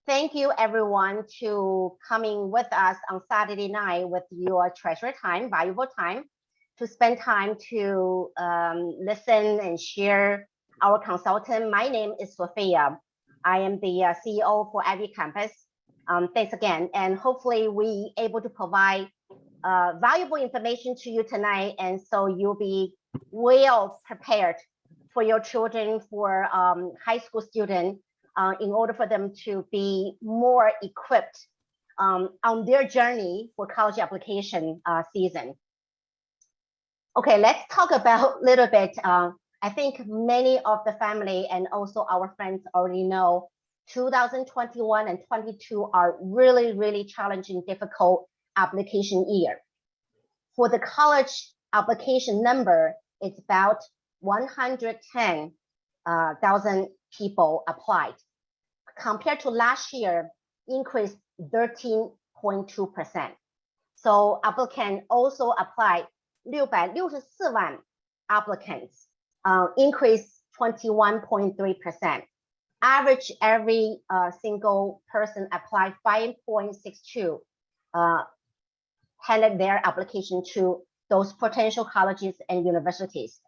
thank you everyone to coming with us on Saturday night with your treasure time, valuable time, to spend time to listen and share our consultant. My name is Sophia. I am the CEO for IvyCompass. Thanks again, and hopefully we able to provide valuable information to you tonight, and so you'll be well prepared for your children, for high school students, in order for them to be more equipped on their journey for college application season. Okay, let's talk about a little bit. I think many of the family and also our friends already know 2021 and 22 are really, really challenging, difficult application year. For the college application number, it's about 110,000 people applied. Compared to last year, increased 13.2%. So applicant also applied 664万 applicants, increased 21.3%. Average every single person applied 5.62, handed their application to those potential colleges and universities.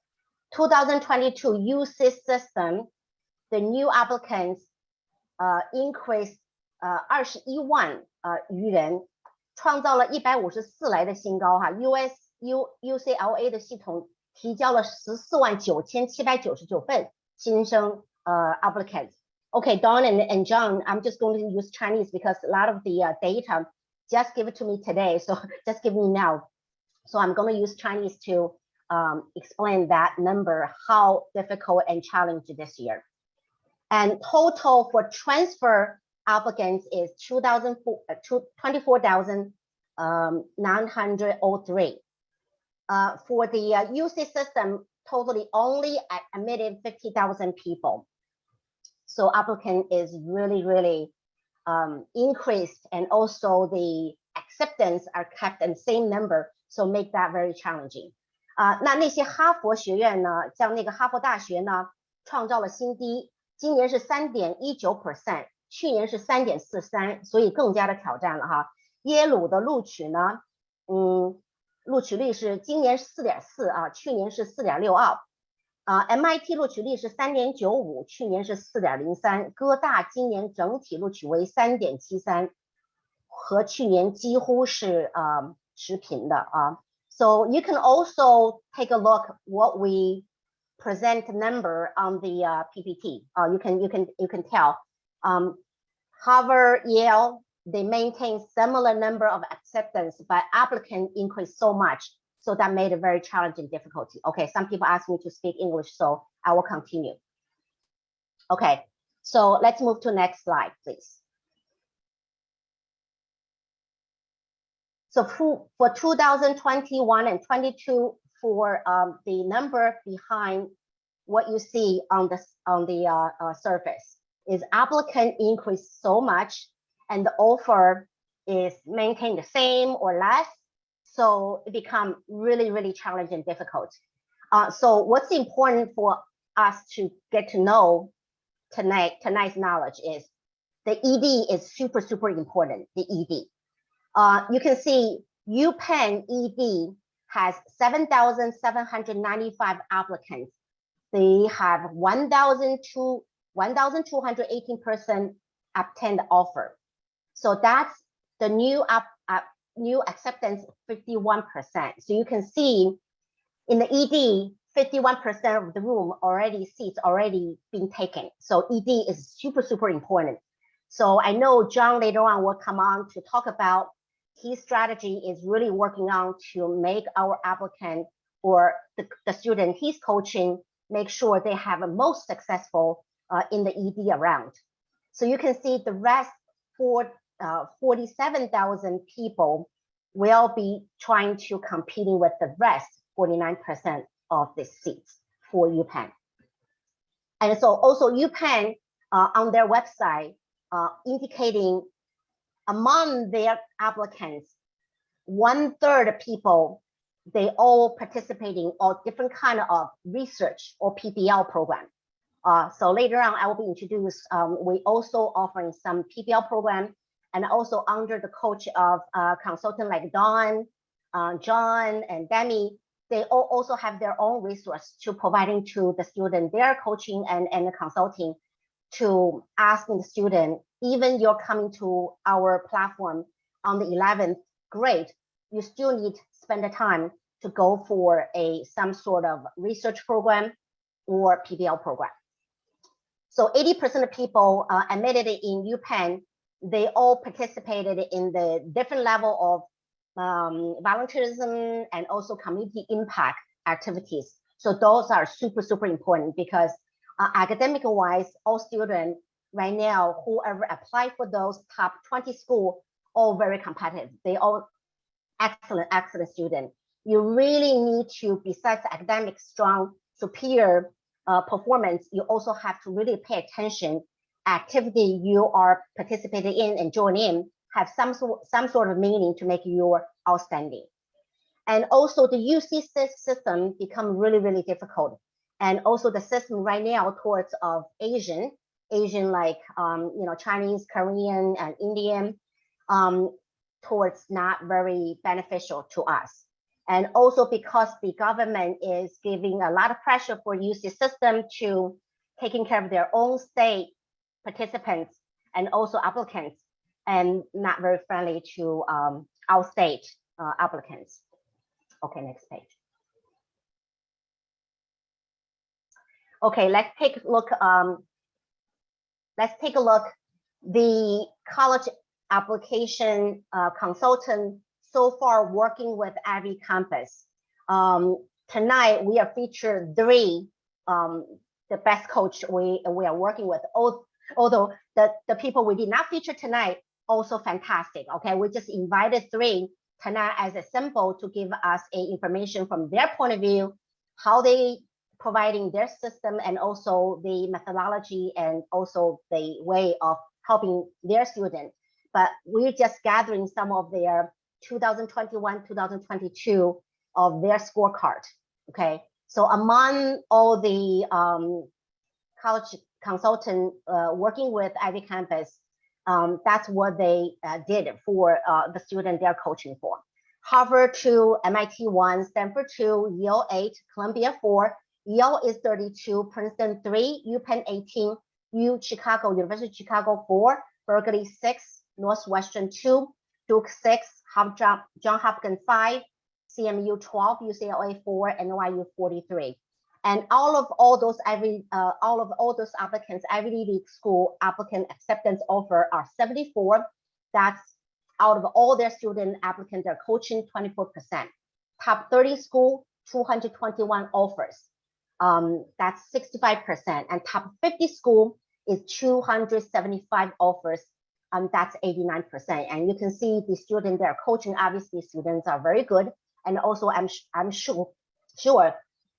2022 UC system, the new applicants increased 21万余人，创造了154来的新高哈。UCLA 的系统提交了149799份新生applicants. Okay, Dawn and John, I'm just going to use Chinese because a lot of the data just give it to me today, so just give me now. So I'm going to use Chinese to explain that number, how difficult and challenging this year. And total for transfer applicants is 24,903. For the UC system, totally only admitted 50,000 people. So applicant is really, really increased, and also the acceptance are kept in the same number, so make that very challenging. 那些哈佛学院呢，像那个哈佛大学呢，创造了新低，今年是 3.19%， 去年是 3.43%， 所以更加的挑战了哈。耶鲁的录取呢，录取率是今年 4.4 啊，去年是 4.62。MIT 录取率是 3.95， 去年是 4.03， 哥大今年整体录取为 3.73， 和去年几乎是持平的啊。So you can also take a look what we present number on the PPT. You can tell. Harvard, Yale, they maintain similar number of acceptance, but applicant increased so much. So that made it very challenging difficulty. Okay, some people ask me to speak English, so I will continue. Okay, so let's move to next slide, please. So for 2021 and 22, for the number behind what you see on the surface is applicant increased so much, and the offer is maintained the same or less. So it become really, really challenging and difficult. So what's important for us to get to know tonight's knowledge is the ED is super, super important, the ED. You can see UPenn ED has 7,795 applicants. They have 1,218 person obtained offer. So that's the new acceptance 51%. So you can see in the ED, 51% of the room seats already been taken. So ED is super, super important. So I know John later on will come on to talk about his strategy is really working on to make our applicant or the student he's coaching, make sure they have a most successful in the ED round. So you can see the rest for 47,000 people will be trying to competing with the rest 49% of the seats for UPenn. And so also UPenn on their website indicating among their applicants, 1/3 of people, they all participating or different kind of research or PBL program. So later on, I will be introduced. We also offering some PBL program, and also under the coach of consultant like Dawn, John, and Demi. They all also have their own resource to providing to the student their coaching and consulting to asking the student, even you're coming to our platform on the 11th grade, you still need to spend the time to go for some sort of research program or PBL program. So 80% of people admitted in UPenn, they all participated in the different level of volunteerism and also community impact activities. So those are super, super important because academic wise, all students right now, whoever apply for those top 20 schools, all very competitive. They all excellent students. You really need to, besides academic strong, superior performance, you also have to really pay attention activity you are participating in and join in have some sort of meaning to make you outstanding. And also the UC system become really, really difficult. And also the system right now towards of Asian like, Chinese, Korean, and Indian, towards not very beneficial to us. And also because the government is giving a lot of pressure for UC system to taking care of their own state participants and also applicants, and not very friendly to out-state applicants. Okay, next page. Okay, let's take a look. The college application consultant so far working with IvyCompass. Tonight we are featured 3 the best coach we are working with. Although the people we did not feature tonight also fantastic. Okay, we just invited 3 tonight as a sample to give us information from their point of view, how they providing their system and also the methodology and also the way of helping their students. But we're just gathering some of their 2021, 2022 of their scorecard. Okay, so among all the college consultant working with IvyCompass, that's what they did for the student they're coaching for. Harvard 2, MIT 1, Stanford 2, Yale 8, Columbia 4, Yale is 32, Princeton 3, UPenn 18, University of Chicago 4, Berkeley 6, Northwestern 2, Duke 6, Johns Hopkins 5, CMU 12, UCLA 4, NYU 43. And all those applicants, Ivy League school applicant acceptance offer are 74. That's out of all their student applicants are coaching 24%. Top 30 school, 221 offers. That's 65%. And top 50 school is 275 offers. That's 89%. And you can see the students they're coaching, obviously students are very good. And also I'm sure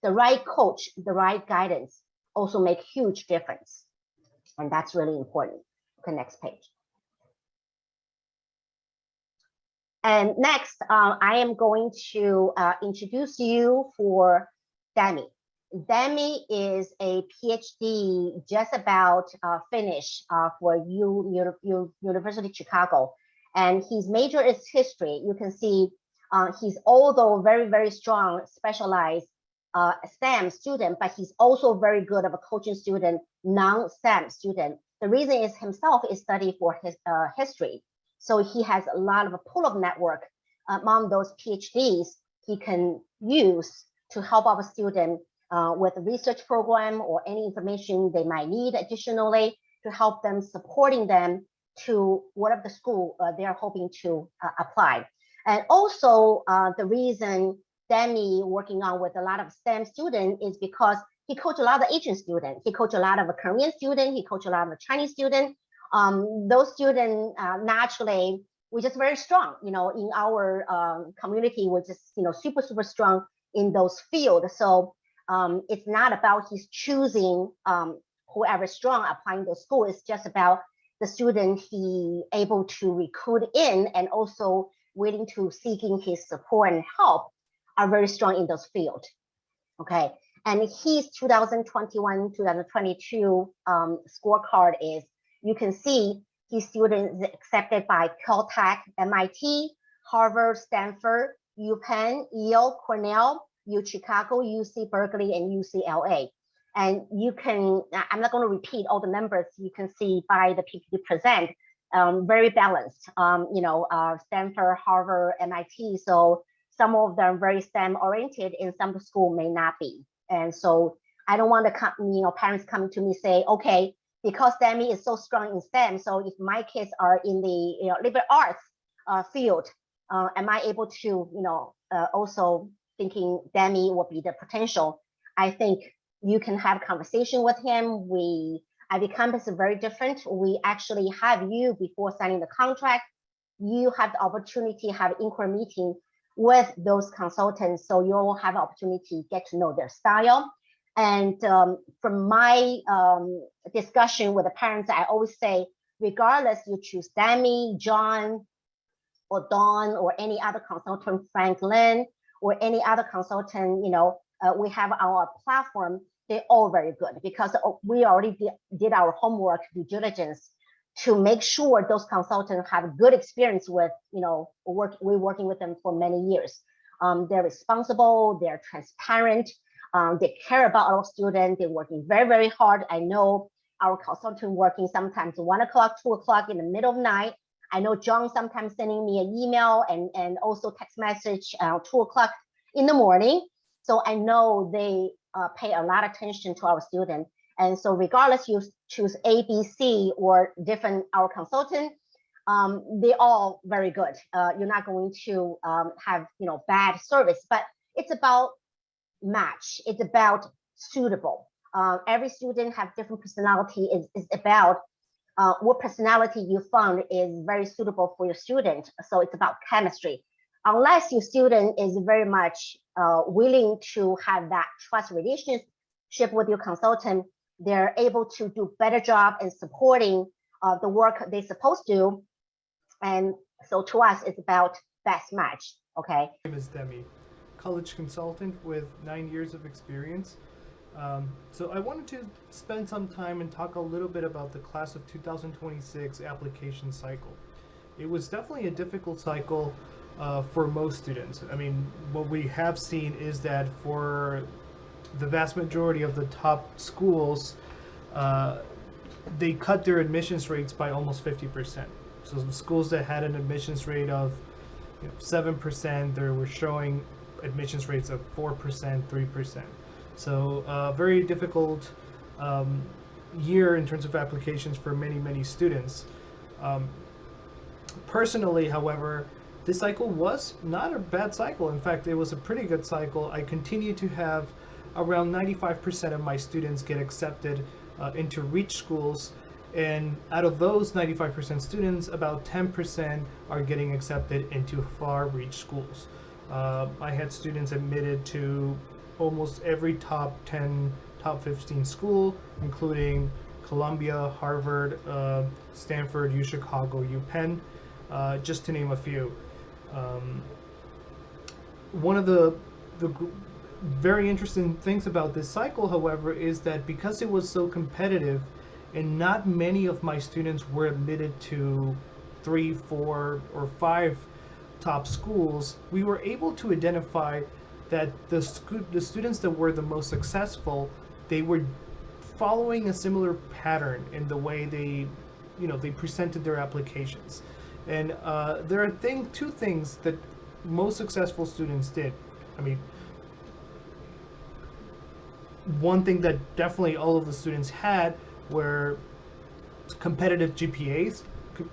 the right coach, the right guidance also make huge difference. And that's really important. Okay, next page. And next, I am going to introduce you for Demi. Demi is a PhD just about finished for University of Chicago. And his major is history. You can see he's although very, very strong, specialized STEM student, but he's also very good of a coaching student, non-STEM student. The reason is himself is study for his history. So he has a lot of a pool of network among those PhDs he can use to help our student with a research program or any information they might need additionally to help them, supporting them to whatever the school they're hoping to apply. And also the reason Demi working on with a lot of STEM students is because he coached a lot of Asian students. He coached a lot of a Korean student. He coached a lot of Chinese students. Those students naturally we're just very strong, in our community. We're just super, super strong in those fields. So it's not about he's choosing whoever is strong applying to school. It's just about the student he able to recruit in and also willing to seeking his support and help are very strong in those fields. Okay, And his 2021-2022 scorecard is, you can see his students accepted by Caltech, MIT, Harvard, Stanford, UPenn, Yale, Cornell, Chicago, UC Berkeley, and UCLA. And you can, I'm not going to repeat all the numbers, you can see by the PPT present, very balanced, Stanford, Harvard, MIT. So some of them very STEM oriented and some of the school may not be. And so I don't want the parents coming to me say, okay, because Demi is so strong in STEM, so if my kids are in the liberal arts field, am I able to also thinking Demi will be the potential? I think you can have a conversation with him. IvyCompass is very different. We actually have you before signing the contract. You have the opportunity to have an inquiry meeting with those consultants, so you'll have an opportunity to get to know their style. And from my discussion with the parents, I always say, regardless you choose Demi, John, or Dawn, or any other consultant, Franklin, or any other consultant, we have our platform, they're all very good because we already did our homework, due diligence, to make sure those consultants have a good experience with, we're working with them for many years. They're responsible, they're transparent, they care about our students, they're working very, very hard. I know our consultant working sometimes 1 o'clock, 2 o'clock in the middle of the night. I know John sometimes sending me an email and also text message 2 o'clock in the morning. So I know they pay a lot of attention to our students. And so regardless you choose A, B, C, or different our consultant, they're all very good. You're not going to have bad service, but it's about match. It's about suitable. Every student have different personality. It's about what personality you found is very suitable for your student. So it's about chemistry. Unless your student is very much willing to have that trust relationship with your consultant, they're able to do better job in supporting the work they're supposed to. And so to us, it's about best match, okay? My name is Demi, college consultant with 9 years of experience. So I wanted to spend some time and talk a little bit about the class of 2026 application cycle. It was definitely a difficult cycle for most students. I mean, what we have seen is that for the vast majority of the top schools, they cut their admissions rates by almost 50%. So the schools that had an admissions rate of 7%, they were showing admissions rates of 4%, 3%. So very difficult year in terms of applications for many, many students. Personally, however, this cycle was not a bad cycle. In fact, it was a pretty good cycle. I continue to have around 95% of my students get accepted into REACH schools, and out of those 95% students, about 10% are getting accepted into far REACH schools. I had students admitted to almost every top 10, top 15 school, including Columbia, Harvard, Stanford, Chicago, UPenn, just to name a few. One of the very interesting things about this cycle, however, is that because it was so competitive and not many of my students were admitted to 3, 4, or 5 top schools, we were able to identify that the students that were the most successful, they were following a similar pattern in the way they presented their applications. And there are two things that most successful students did. I mean, one thing that definitely all of the students had were competitive GPAs.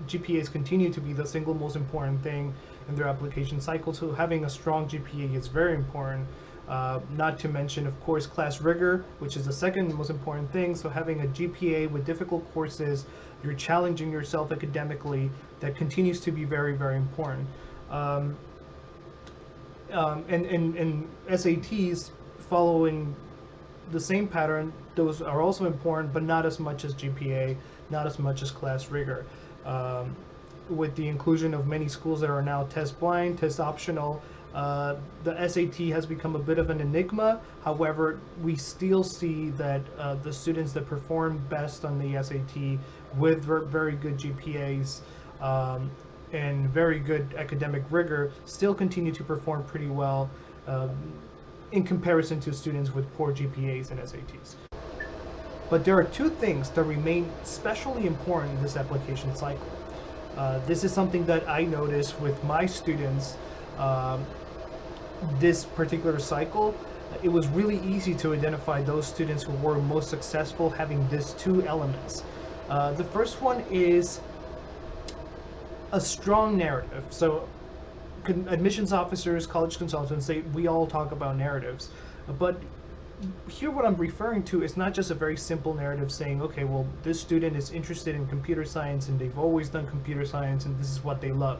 GPAs continue to be the single most important thing in their application cycle, so having a strong GPA is very important. Not to mention, of course, class rigor, which is the second most important thing. So having a GPA with difficult courses, you're challenging yourself academically, that continues to be very, very important. And SATs following the same pattern, those are also important, but not as much as GPA, not as much as class rigor. With the inclusion of many schools that are now test blind, test optional, The SAT has become a bit of an enigma. However, we still see that the students that perform best on the SAT with very good GPAs and very good academic rigor still continue to perform pretty well in comparison to students with poor GPAs and SATs. But there are two things that remain especially important in this application cycle. This is something that I noticed with my students this particular cycle. It was really easy to identify those students who were most successful having these two elements. The first one is a strong narrative. So admissions officers, college consultants, we all talk about narratives, but here what I'm referring to is not just a very simple narrative saying, okay, well, this student is interested in computer science and they've always done computer science and this is what they love.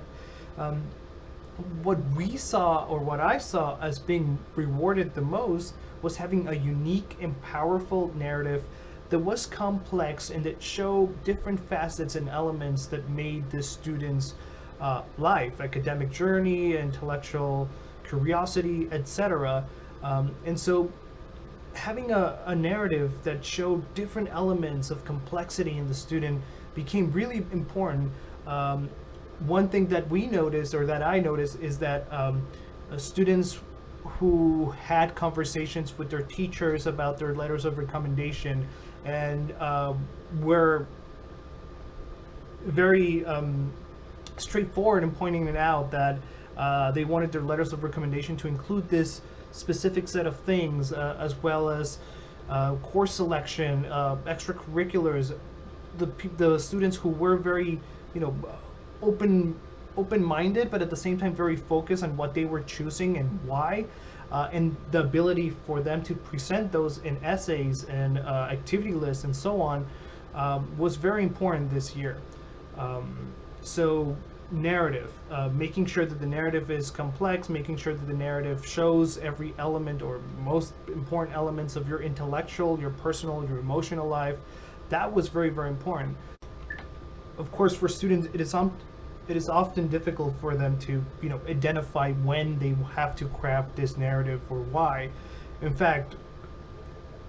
What we saw, or what I saw as being rewarded the most, was having a unique and powerful narrative that was complex and that showed different facets and elements that made the student's life, academic journey, intellectual curiosity, etc. And so having a narrative that showed different elements of complexity in the student became really important. One thing that we noticed, or that I noticed, is that students who had conversations with their teachers about their letters of recommendation and were very straightforward in pointing it out that they wanted their letters of recommendation to include this specific set of things, as well as course selection, extracurriculars. The students who were very, open-minded, but at the same time very focused on what they were choosing and why, and the ability for them to present those in essays and activity lists and so on, was very important this year. So narrative, making sure that the narrative is complex, making sure that the narrative shows every element or most important elements of your intellectual, your personal, your emotional life, that was very, very important. Of course, for students, it is often difficult for them to, identify when they have to craft this narrative or why. In fact,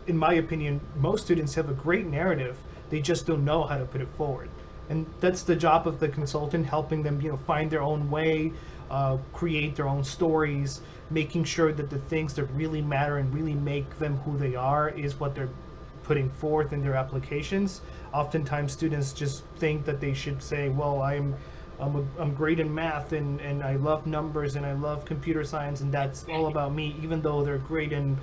in my opinion, most students have a great narrative, they just don't know how to put it forward. And that's the job of the consultant, helping them, find their own way, create their own stories, making sure that the things that really matter and really make them who they are is what they're putting forth in their applications. Oftentimes students just think that they should say, well, I'm great in math and I love numbers and I love computer science and that's all about me, even though they're great in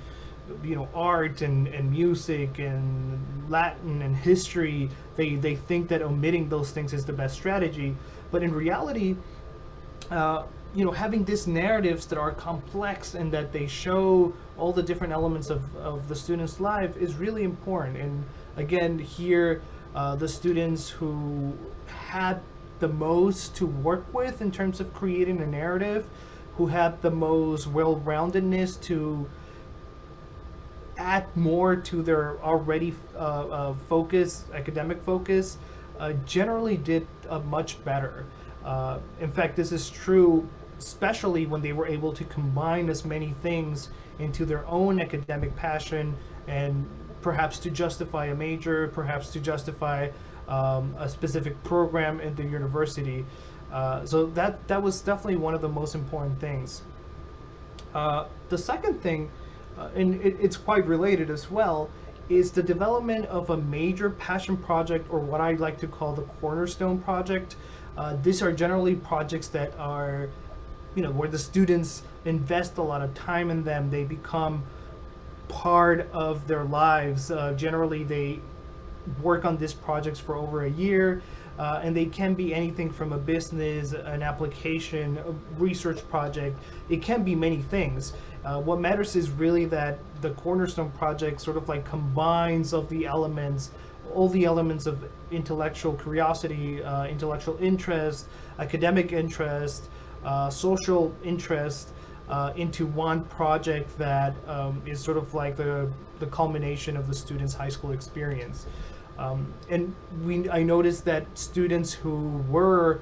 art and music and Latin and history. They think that omitting those things is the best strategy, but in reality, having these narratives that are complex and that they show all the different elements of the student's life is really important. And again, here the students who had the most to work with in terms of creating a narrative, who had the most well-roundedness to add more to their already academic focus, generally did much better. In fact, this is true especially when they were able to combine as many things into their own academic passion, and perhaps to justify a major, perhaps to justify a specific program in the university. So that was definitely one of the most important things. The second thing, and it's quite related as well, is the development of a major passion project, or what I like to call the Cornerstone Project. These are generally projects that are, where the students invest a lot of time in them. They become part of their lives. Generally, they work on these projects for over a year, and they can be anything from a business, an application, a research project. It can be many things. What matters is really that the Cornerstone Project sort of like combines all the elements of intellectual curiosity, intellectual interest, academic interest, social interest, into one project that is sort of like the culmination of the student's high school experience. And I noticed that students who were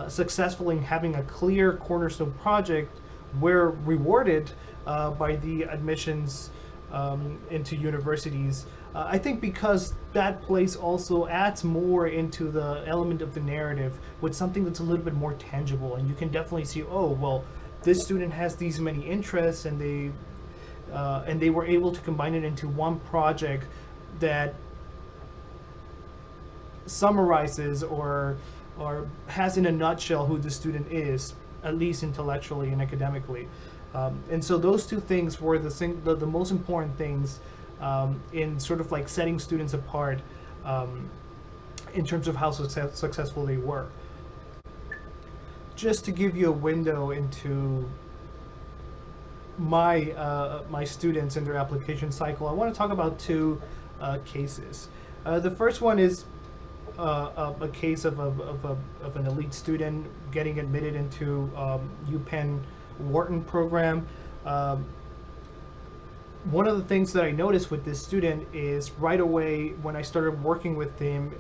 successful in having a clear Cornerstone Project we're rewarded by the admissions into universities. I think because that place also adds more into the element of the narrative with something that's a little bit more tangible, and you can definitely see, oh, well, this student has these many interests, and they were able to combine it into one project that summarizes or has in a nutshell who the student is, at least intellectually and academically. And so those two things were the most important things in sort of like setting students apart in terms of how successful they were. Just to give you a window into my students and their application cycle, I want to talk about two cases. The first one is a case of an elite student getting admitted into UPenn Wharton program. One of the things that I noticed with this student is right away when I started working with him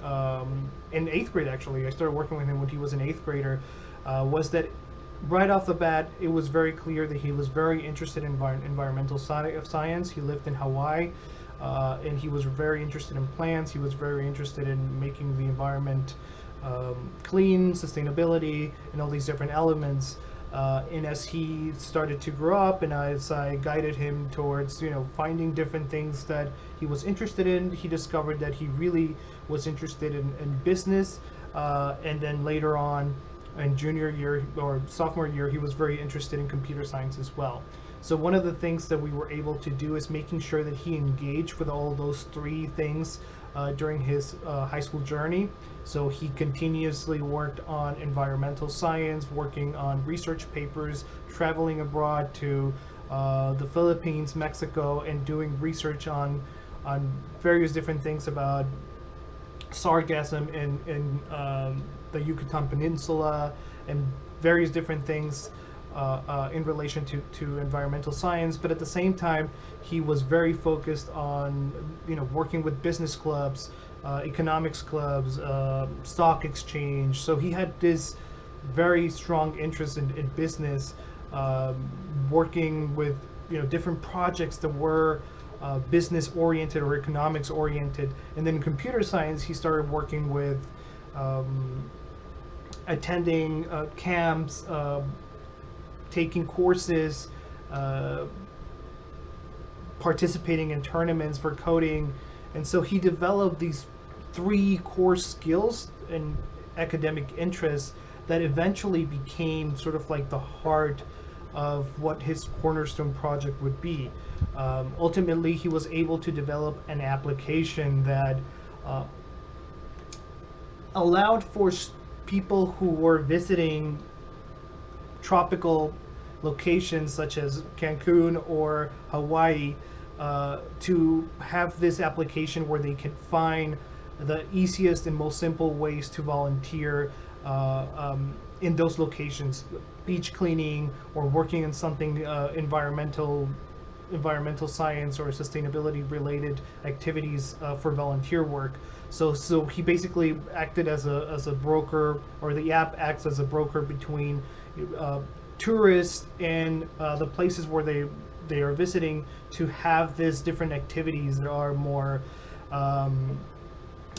in 8th grade, actually, I started working with him when he was an 8th grader, was that right off the bat, it was very clear that he was very interested in environmental science. He lived in Hawaii, and he was very interested in plants. He was very interested in making the environment clean, sustainability, and all these different elements. And as he started to grow up, and as I guided him towards, finding different things that he was interested in, he discovered that he really was interested in business. And then later on, in junior year or sophomore year, he was very interested in computer science as well. So one of the things that we were able to do is making sure that he engaged with all those three things during his high school journey. So he continuously worked on environmental science, working on research papers, traveling abroad to the Philippines, Mexico, and doing research on various different things about sargassum in the Yucatan Peninsula, and various different things in relation to environmental science. But at the same time, he was very focused on working with business clubs, economics clubs, stock exchange. So he had this very strong interest in business, working with different projects that were business oriented or economics oriented. And then in computer science, he started working with attending camps, taking courses, participating in tournaments for coding. And so he developed these three core skills and academic interests that eventually became sort of like the heart of what his Cornerstone project would be. Ultimately, he was able to develop an application that allowed for people who were visiting tropical locations such as Cancun or Hawaii to have this application where they can find the easiest and most simple ways to volunteer in those locations, beach cleaning or working on something environmental science or sustainability related activities for volunteer work. So he basically acted as a broker, or the app acts as a broker between tourists and the places where they are visiting, to have these different activities that are more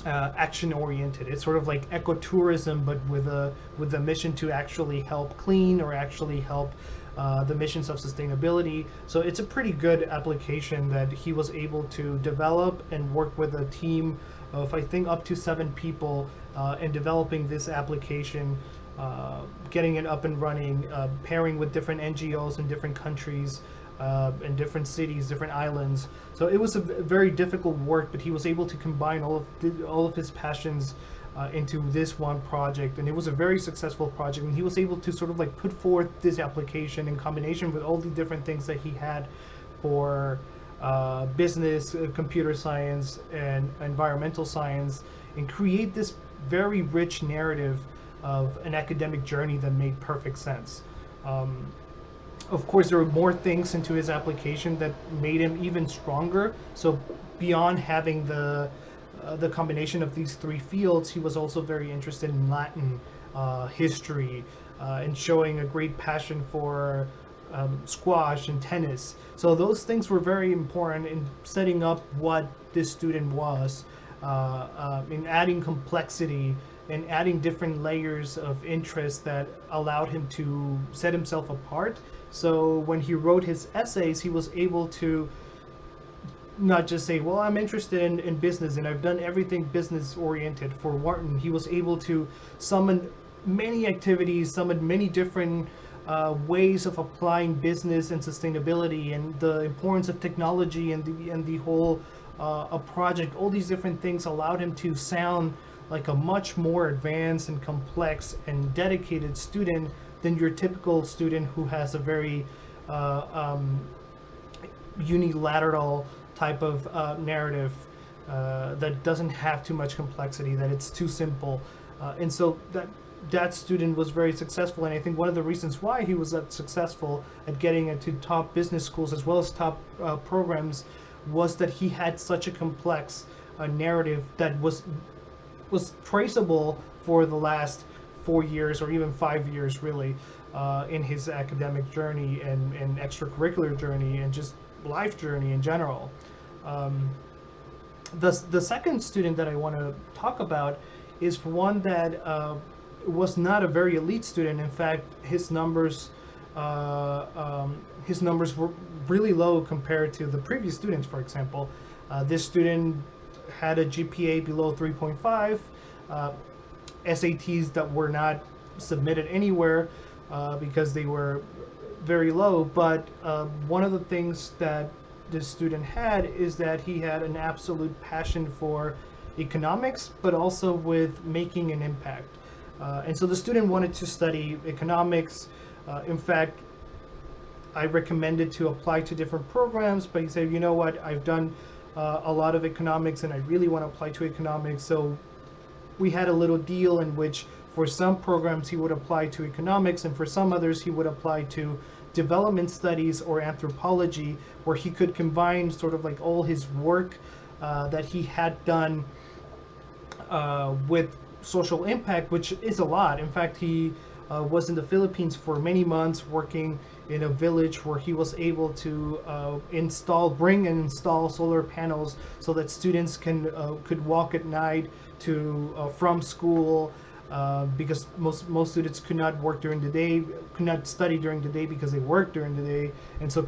action oriented. It's sort of like ecotourism, but with a mission to actually help clean or actually help the missions of sustainability. So it's a pretty good application that he was able to develop and work with a team of, I think, up to 7 people in developing this application, getting it up and running, pairing with different NGOs in different countries, in different cities, different islands. So it was a very difficult work, but he was able to combine all of his passions into this one project, and it was a very successful project. And he was able to sort of like put forth this application in combination with all the different things that he had for business, computer science, and environmental science, and create this very rich narrative of an academic journey that made perfect sense. Of course, there were more things into his application that made him even stronger. So beyond having the combination of these 3 fields, he was also very interested in Latin history, and showing a great passion for squash and tennis. So those things were very important in setting up what this student was, in adding complexity and adding different layers of interest that allowed him to set himself apart. So when he wrote his essays, he was able to not just say, well, I'm interested in business and I've done everything business oriented for Wharton. He was able to summon many activities, summon many different ways of applying business and sustainability and the importance of technology and the whole a project. All these different things allowed him to sound like a much more advanced and complex and dedicated student than your typical student who has a very unilateral type of narrative that doesn't have too much complexity, that it's too simple. And so that student was very successful, and I think one of the reasons why he was that successful at getting into top business schools as well as top programs was that he had such a complex narrative that was traceable for the last 4 years or even 5 years really in his academic journey and extracurricular journey and just life journey in general. The second student that I want to talk about is one that was not a very elite student. In fact, his numbers were really low compared to the previous students. For example, this student had a GPA below 3.5, SATs that were not submitted anywhere because they were very low. But one of the things that this student had is that he had an absolute passion for economics, but also with making an impact. And so the student wanted to study economics. In fact, I recommended to apply to different programs, but he said, you know what, I've done a lot of economics and I really want to apply to economics. So we had a little deal in which for some programs he would apply to economics and for some others he would apply to development studies or anthropology, where he could combine sort of like all his work that he had done with social impact, which is a lot. In fact, he was in the Philippines for many months working in a village where he was able to bring and install solar panels so that students could walk at night from school, because most students could not work during the day, could not study during the day because they worked during the day. And so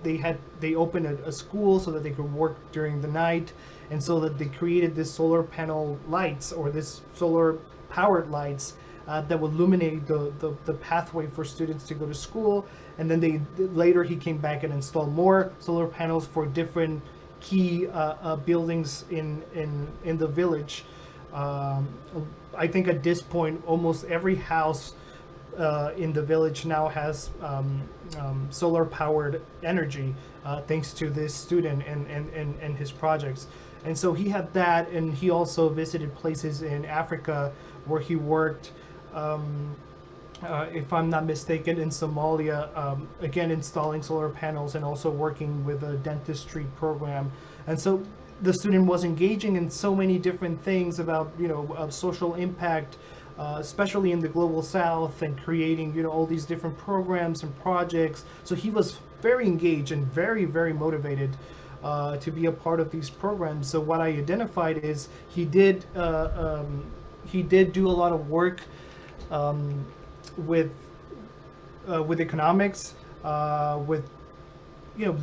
they opened a school so that they could work during the night, and so that they created this solar panel lights or this solar powered lights that would illuminate the pathway for students to go to school. And then later he came back and installed more solar panels for different key buildings in the village. I think at this point almost every house in the village now has solar powered energy thanks to this student and his projects. And so he had that, and he also visited places in Africa where he worked, if I'm not mistaken, in Somalia, again installing solar panels and also working with a dentistry program. And so the student was engaging in so many different things about, social impact, especially in the global south, and creating, all these different programs and projects. So he was very engaged and very, very motivated to be a part of these programs. So what I identified is he did do a lot of work with economics, with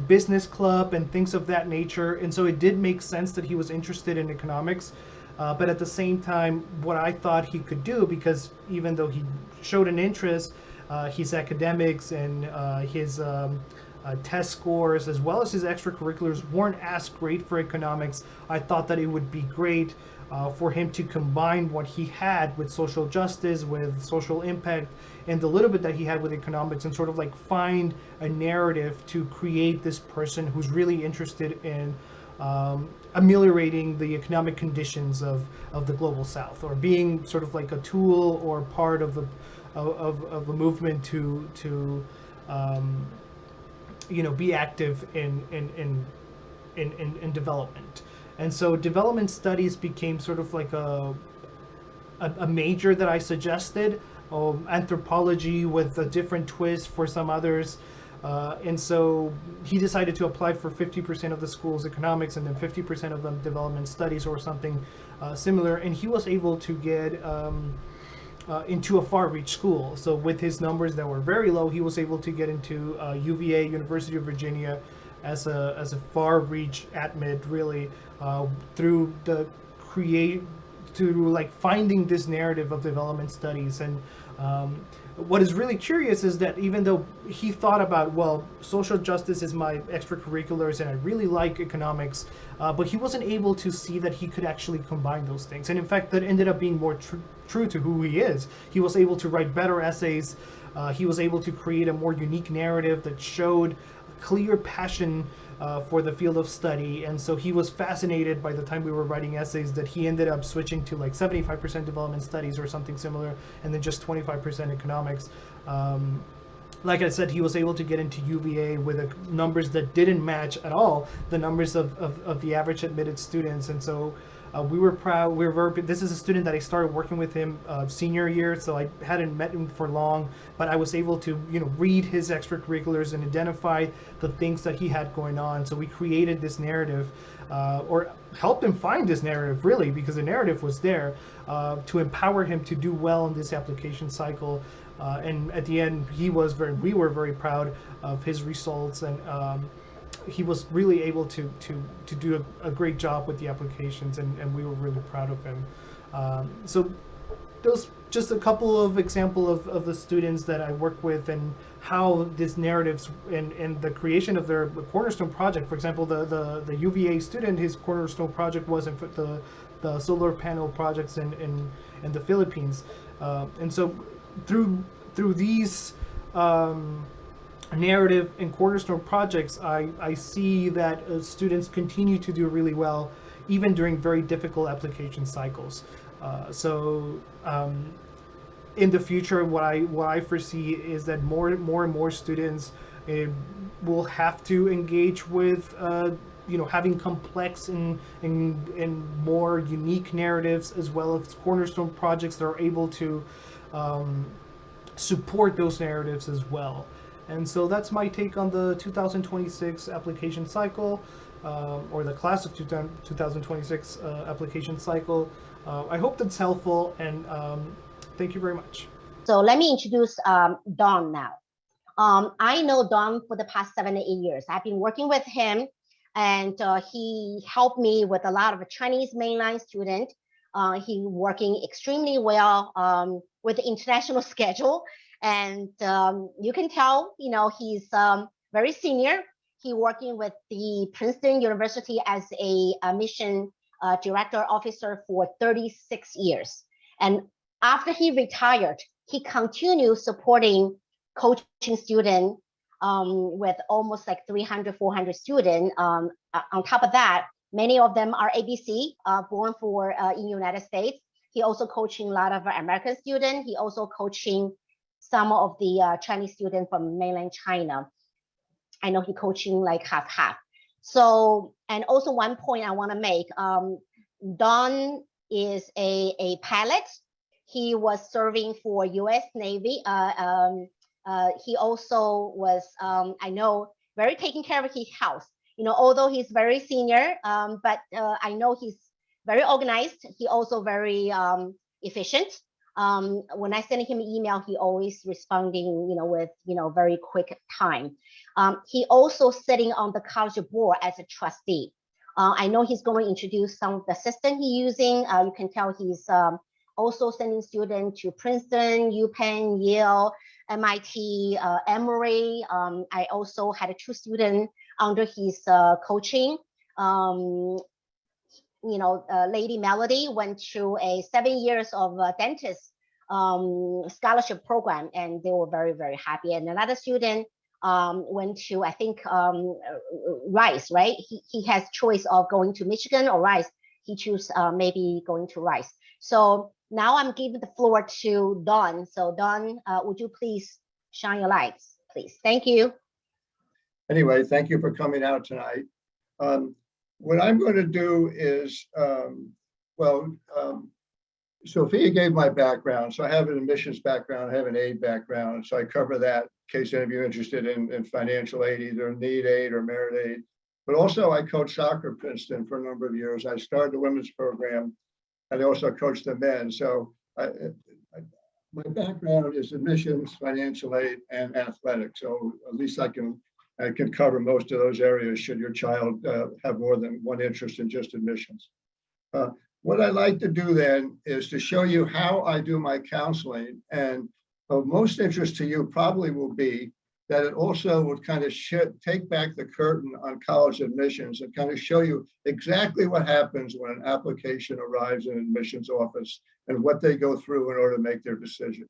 business club and things of that nature. And so it did make sense that he was interested in economics. But at the same time, what I thought he could do, because even though he showed an interest, his academics and his test scores as well as his extracurriculars weren't as great for economics. I thought that it would be great for him to combine what he had with social justice, with social impact, and the little bit that he had with economics, and sort of like find a narrative to create this person who's really interested in ameliorating the economic conditions of the global south, or being sort of like a tool or part of the movement to be active in development. And so development studies became sort of like a major that I suggested. Anthropology with a different twist for some others. And so he decided to apply for 50% of the school's economics and then 50% of them development studies or something similar. And he was able to get into a far reach school. So with his numbers that were very low, he was able to get into UVA, University of Virginia, as a far reach admit, really, through like finding this narrative of development studies. And what is really curious is that even though he thought about, well, social justice is my extracurriculars and I really like economics, but he wasn't able to see that he could actually combine those things. And in fact, that ended up being more true to who he is. He was able to write better essays. He was able to create a more unique narrative that showed clear passion for the field of study. And so he was fascinated by the time we were writing essays that he ended up switching to like 75% development studies or something similar, and then just 25% economics. Like I said, he was able to get into UVA with numbers that didn't match at all the numbers of the average admitted students. And so we were proud. We were very. This is a student that I started working with him senior year, so I hadn't met him for long, but I was able to, read his extracurriculars and identify the things that he had going on. So we created this narrative, or helped him find this narrative, really, because the narrative was there, to empower him to do well in this application cycle. And at the end, we were very proud of his results, and he was really able to do a great job with the applications, and we were really proud of him. So those just a couple of examples of the students that I work with and how these narratives and the creation of their Cornerstone Project. For example, the UVA student, his Cornerstone Project was in the solar panel projects in the Philippines. And so through these narrative and Cornerstone projects, I see that students continue to do really well, even during very difficult application cycles. In the future, what I foresee is that more and more students will have to engage with having complex and more unique narratives, as well as Cornerstone projects that are able to support those narratives as well. And so that's my take on the 2026 application cycle, or the class of 2026 application cycle. I hope that's helpful, and thank you very much. So let me introduce Don now. I know Don for the past 7 to 8 years. I've been working with him, and he helped me with a lot of Chinese mainline students. He working extremely well with the international schedule. And you can tell, he's very senior. He working with the Princeton University as a mission director officer for 36 years. And after he retired, he continued supporting coaching students with almost like 300, 400 students. On top of that, many of them are ABC, born in United States. He also coaching a lot of American students. He also coaching some of the Chinese students from mainland China. I know he coaching like half. So, and also one point I want to make, Don is a pilot. He was serving for U.S. Navy. He also was, I know, very taking care of his health. Although he's very senior, but I know he's very organized. He also very efficient. When I send him an email, he always responding, with, very quick time. He also sitting on the college board as a trustee. I know he's going to introduce some of the system he's using. You can tell he's also sending students to Princeton, UPenn, Yale, MIT, Emory. I also had 2 students under his coaching. Lady Melody went through a 7 years of dentist scholarship program, and they were very, very happy. And another student went to, I think, Rice, right? He has choice of going to Michigan or Rice. He chose maybe going to Rice. So now I'm giving the floor to Don. So Don, would you please shine your lights, please? Thank you. Anyway, thank you for coming out tonight. What I'm going to do is, Sophia gave my background. So I have an admissions background, I have an aid background. So I cover that in case any of you are interested in financial aid, either need aid or merit aid. But also I coached soccer at Princeton for a number of years. I started the women's program and I also coached the men. So my background is admissions, financial aid, and athletics. So at least I can cover most of those areas should your child have more than one interest in just admissions. What I like to do then is to show you how I do my counseling, and of most interest to you probably will be that it also would kind of take back the curtain on college admissions and kind of show you exactly what happens when an application arrives in an admissions office and what they go through in order to make their decision.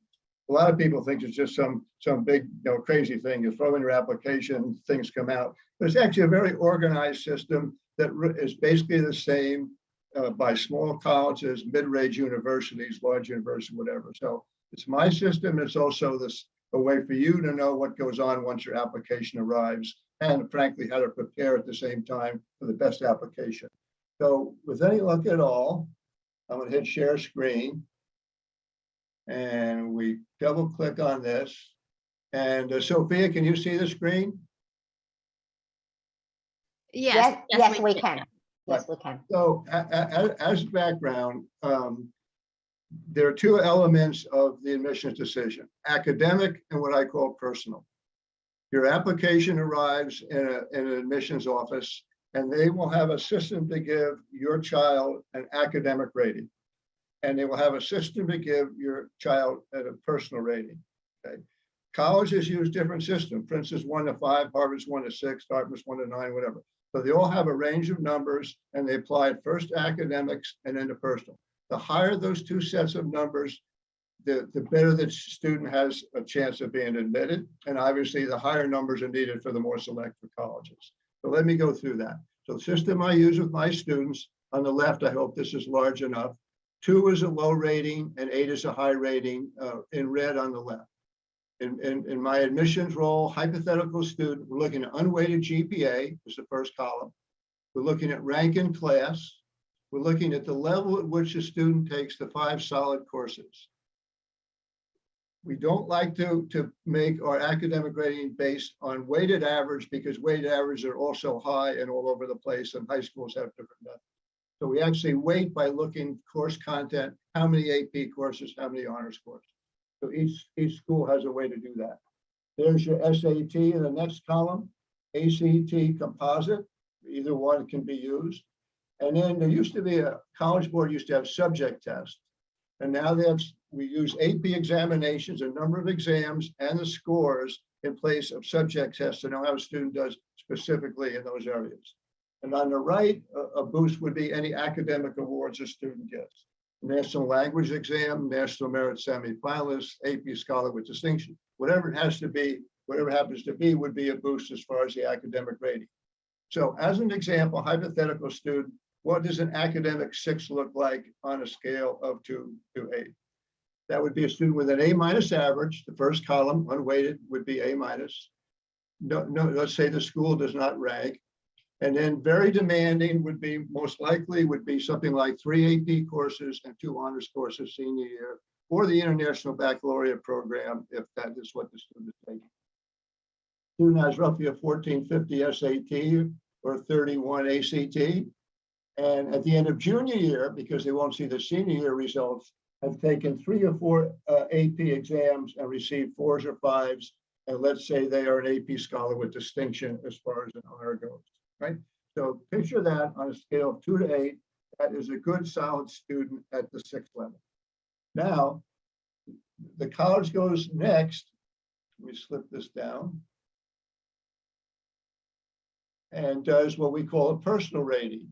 A lot of people think it's just some big, crazy thing. You throw in your application, things come out. But it's actually a very organized system that is basically the same by small colleges, mid-range universities, large universities, whatever. So it's my system. It's also a way for you to know what goes on once your application arrives, and frankly, how to prepare at the same time for the best application. So with any luck at all, I'm going to hit share screen. And we double click on this. And Sophia, can you see the screen? Yes, we can. Yes, we can. So as background, there are two elements of the admissions decision: academic and what I call personal. Your application arrives in an admissions office, and they will have a system to give your child an academic rating. And they will have a system to give your child a personal rating. Okay. Colleges use different systems. For instance, 1 to 5, Harvard's 1 to 6, Dartmouth's 1 to 9, whatever. So they all have a range of numbers, and they apply first to academics and then to personal. The higher those two sets of numbers, the better the student has a chance of being admitted. And obviously, the higher numbers are needed for the more selective colleges. So let me go through that. So the system I use with my students, on the left, I hope this is large enough. 2 is a low rating and 8 is a high rating, in red on the left. In my admissions role, hypothetical student, we're looking at unweighted GPA, is the first column. We're looking at rank in class. We're looking at the level at which a student takes the 5 solid courses. We don't like to make our academic rating based on weighted average, because weighted averages are also high and all over the place, and high schools have different methods. So we actually weight by looking course content, how many AP courses, how many honors courses. So each school has a way to do that. There's your SAT in the next column, ACT composite, either one can be used. And then there used to be a College Board used to have subject tests. And now we use AP examinations, a number of exams, and the scores in place of subject tests to know how a student does specifically in those areas. And on the right, a boost would be any academic awards a student gets. National Language Exam, National Merit Semifinalist, AP Scholar with Distinction, whatever it has to be, whatever happens to be would be a boost as far as the academic rating. So as an example, hypothetical student, what does an academic 6 look like on a scale of 2 to 8? That would be a student with an A- average. The first column, unweighted, would be A-. No, let's say the school does not rank. And then very demanding would be, most likely would be something like 3 AP courses and 2 honors courses senior year, or the International Baccalaureate program, if that is what the student is taking. Student has roughly a 1450 SAT or 31 ACT. And at the end of junior year, because they won't see the senior year results, have taken 3 or 4 AP exams and received 4s or 5s. And let's say they are an AP Scholar with Distinction as far as an honor goes. Right? So picture that on a scale of 2 to 8, that is a good solid student at the 6th level. Now, the college goes next. Let me slip this down. And does what we call a personal rating.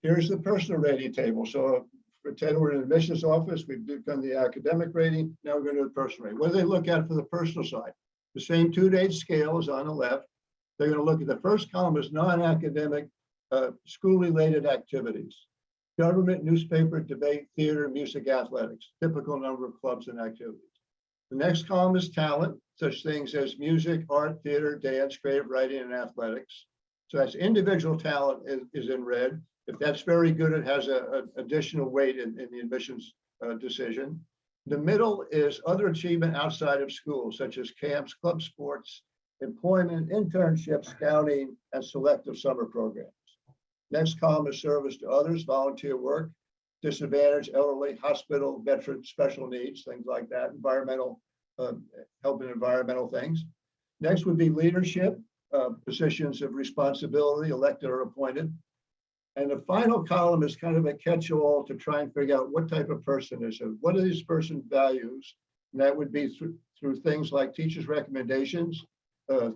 Here's the personal rating table. So pretend we're in an admissions office, we've done the academic rating, now we're going to do the personal rating. What do they look at for the personal side? The same 2 to 8 scale is on the left. They're going to look at the first column as non-academic, school-related activities. Government, newspaper, debate, theater, music, athletics, typical number of clubs and activities. The next column is talent, such things as music, art, theater, dance, creative writing, and athletics. So that's individual talent is in red. If that's very good, it has an additional weight in the admissions decision. The middle is other achievement outside of school, such as camps, club sports, employment, internships, scouting, and selective summer programs. Next column is service to others, volunteer work, disadvantaged, elderly, hospital, veteran, special needs, things like that, environmental, helping environmental things. Next would be leadership, positions of responsibility, elected or appointed. And the final column is kind of a catch-all to try and figure out what type of person is it. What are these person's values? And that would be through things like teachers' recommendations,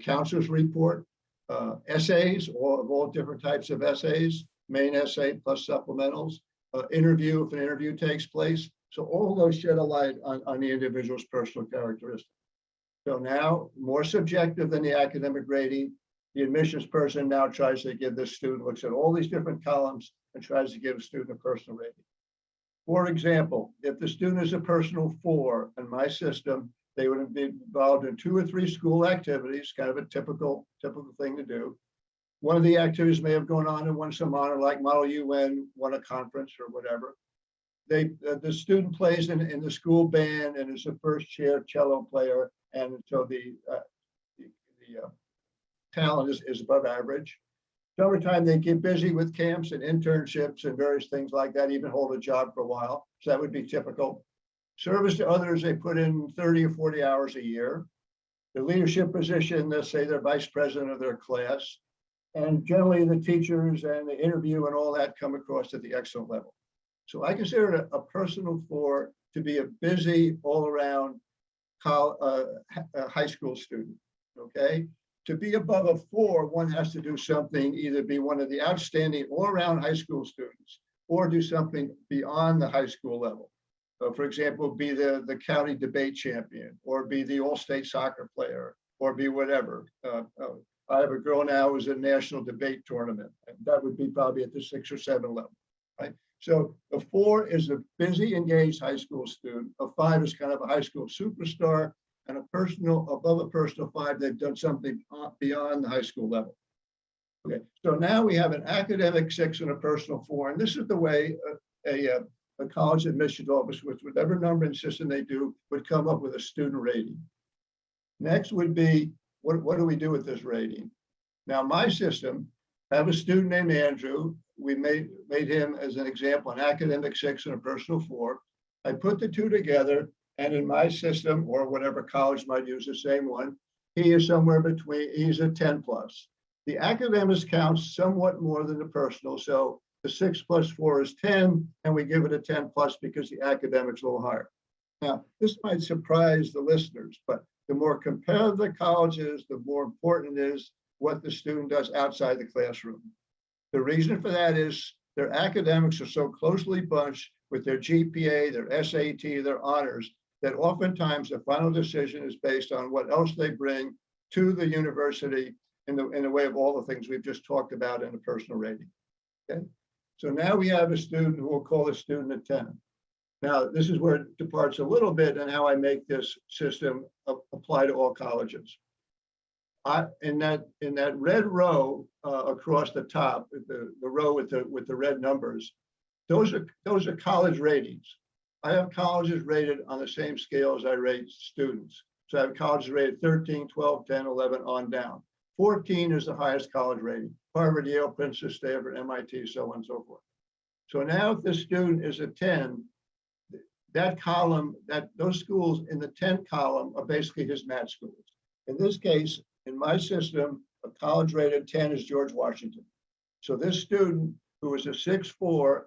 counselor's report, essays, of all different types of essays, main essay plus supplementals, interview if an interview takes place. So all those shed a light on the individual's personal characteristics. So now, more subjective than the academic rating, the admissions person now tries to give this student, looks at all these different columns and tries to give a student a personal rating. For example, if the student is a personal 4 in my system, they would have been involved in 2 or 3 school activities, kind of a typical thing to do. One of the activities may have gone on and won some honor, like Model UN, won a conference or whatever. The student plays in the school band and is a first chair cello player, and so the talent is above average. Summertime, they get busy with camps and internships and various things like that, even hold a job for a while. So that would be typical. Service to others, they put in 30 or 40 hours a year. The leadership position, let's say they're vice president of their class. And generally the teachers and the interview and all that come across at the excellent level. So I consider it a personal 4 to be a busy all around high school student, okay? To be above a 4, one has to do something, either be one of the outstanding all-around high school students or do something beyond the high school level. For example, be the county debate champion or be the all-state soccer player or be whatever. I have a girl now who's in a national debate tournament, and that would be probably at the 6 or 7 level, right? So a 4 is a busy, engaged high school student. A 5 is kind of a high school superstar. And above a personal 5, they've done something beyond the high school level. Okay, so now we have an academic 6 and a personal 4, and this is the way a college admissions office, with whatever numbering system they do, would come up with a student rating. Next would be, what do we do with this rating? Now, my system, I have a student named Andrew. We made him, as an example, an academic 6 and a personal 4. I put the 2 together. And in my system, or whatever college might use the same one, he is somewhere between, he's a 10 plus. The academics counts somewhat more than the personal. So the 6 plus 4 is 10, and we give it a 10 plus because the academics are a little higher. Now, this might surprise the listeners, but the more competitive the college is, the more important it is what the student does outside the classroom. The reason for that is their academics are so closely bunched with their GPA, their SAT, their honors, that oftentimes the final decision is based on what else they bring to the university in the way of all the things we've just talked about in a personal rating. Okay, so now we have a student who we'll call a student at 10. Now, this is where it departs a little bit on how I make this system apply to all colleges. In that red row across the top, the row with the red numbers, those are college ratings. I have colleges rated on the same scale as I rate students. So I have colleges rated 13, 12, 10, 11 on down. 14 is the highest college rating. Harvard, Yale, Princeton, Stanford, MIT, so on and so forth. So now if the student is a 10, that column, those schools in the 10 column are basically his match schools. In this case, in my system, a college rated 10 is George Washington. So this student who is a 6.4,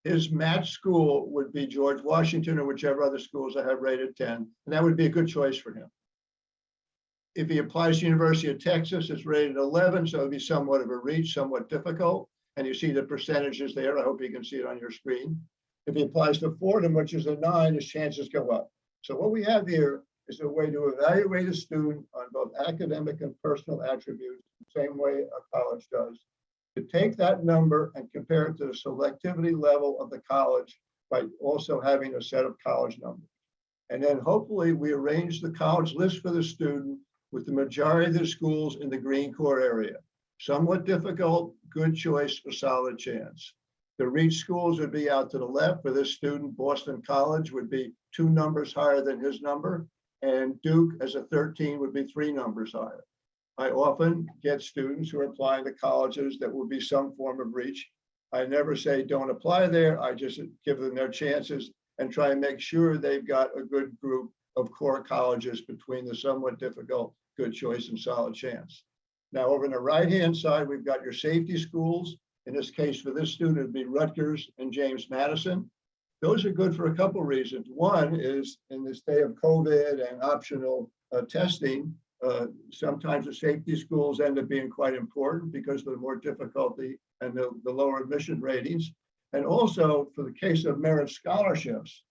his match school would be George Washington or whichever other schools I have rated 10, and that would be a good choice for him. If he applies to University of Texas, it's rated 11, so it'd be somewhat of a reach, somewhat difficult, and you see the percentages there. I hope you can see it on your screen. If he applies to Fordham, which is a 9, his chances go up. So what we have here is a way to evaluate a student on both academic and personal attributes, the same way a college does, to take that number and compare it to the selectivity level of the college by also having a set of college numbers. And then hopefully we arrange the college list for the student with the majority of the schools in the green core area. somewhat difficult, good choice, a solid chance. The reach schools would be out to the left. For this student, Boston College would be 2 numbers higher than his number, and Duke as a 13 would be 3 numbers higher. I often get students who are applying to colleges that will be some form of reach. I never say don't apply there. I just give them their chances and try and make sure they've got a good group of core colleges between the somewhat difficult, good choice, and solid chance. Now, over on the right-hand side, we've got your safety schools. In this case, for this student, it'd be Rutgers and James Madison. Those are good for a couple of reasons. One is in this day of COVID and optional testing, sometimes the safety schools end up being quite important because of the more difficulty and the lower admission ratings. And also for the case of merit scholarships,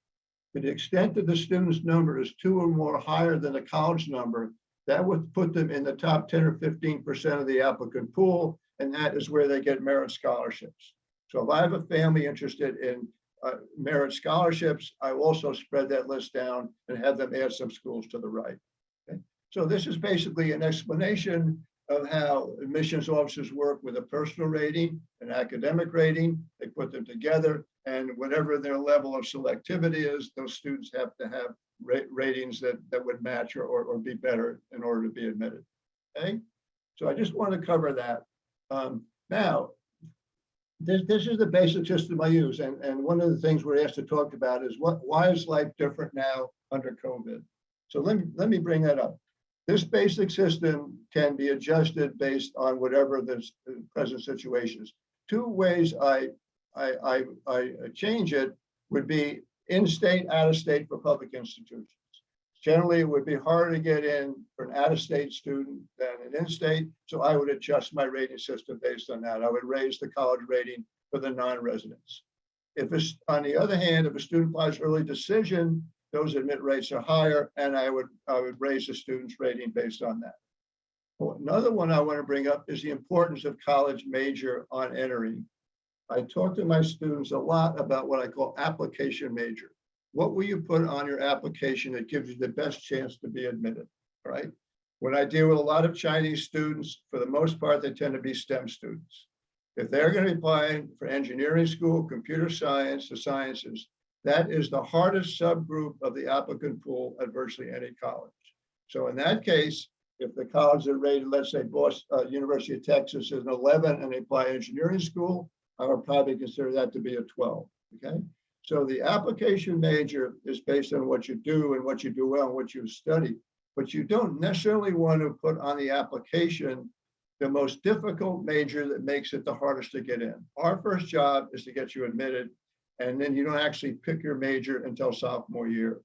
to the extent that the student's number is 2 or more higher than the college number, that would put them in the top 10 or 15% of the applicant pool, and that is where they get merit scholarships. So if I have a family interested in merit scholarships, I also spread that list down and have them add some schools to the right. Okay? So this is basically an explanation of how admissions officers work with a personal rating, an academic rating. They put them together, and whatever their level of selectivity is, those students have to have ratings that would match or be better in order to be admitted. Okay, so I just want to cover that. Now, this is the basic system I use, and one of the things we're asked to talk about is why is life different now under COVID? So let me bring that up. This basic system can be adjusted based on whatever the present situation is. 2 ways I change it would be in-state, out-of-state for public institutions. Generally, it would be harder to get in for an out-of-state student than an in-state, so I would adjust my rating system based on that. I would raise the college rating for the non-residents. If it's, on the other hand, if a student applies early decision, those admit rates are higher, and I would raise the student's rating based on that. Well, another one I want to bring up is the importance of college major on entering. I talk to my students a lot about what I call application major. What will you put on your application that gives you the best chance to be admitted, right? When I deal with a lot of Chinese students, for the most part, they tend to be STEM students. If they're going to be applying for engineering school, computer science, the sciences, that is the hardest subgroup of the applicant pool at virtually any college. So in that case, if the college are rated, let's say Boston, University of Texas is an 11 and they apply engineering school, I would probably consider that to be a 12, okay? So the application major is based on what you do and what you do well and what you study, but you don't necessarily want to put on the application the most difficult major that makes it the hardest to get in. Our first job is to get you admitted, and then you don't actually pick your major until sophomore year.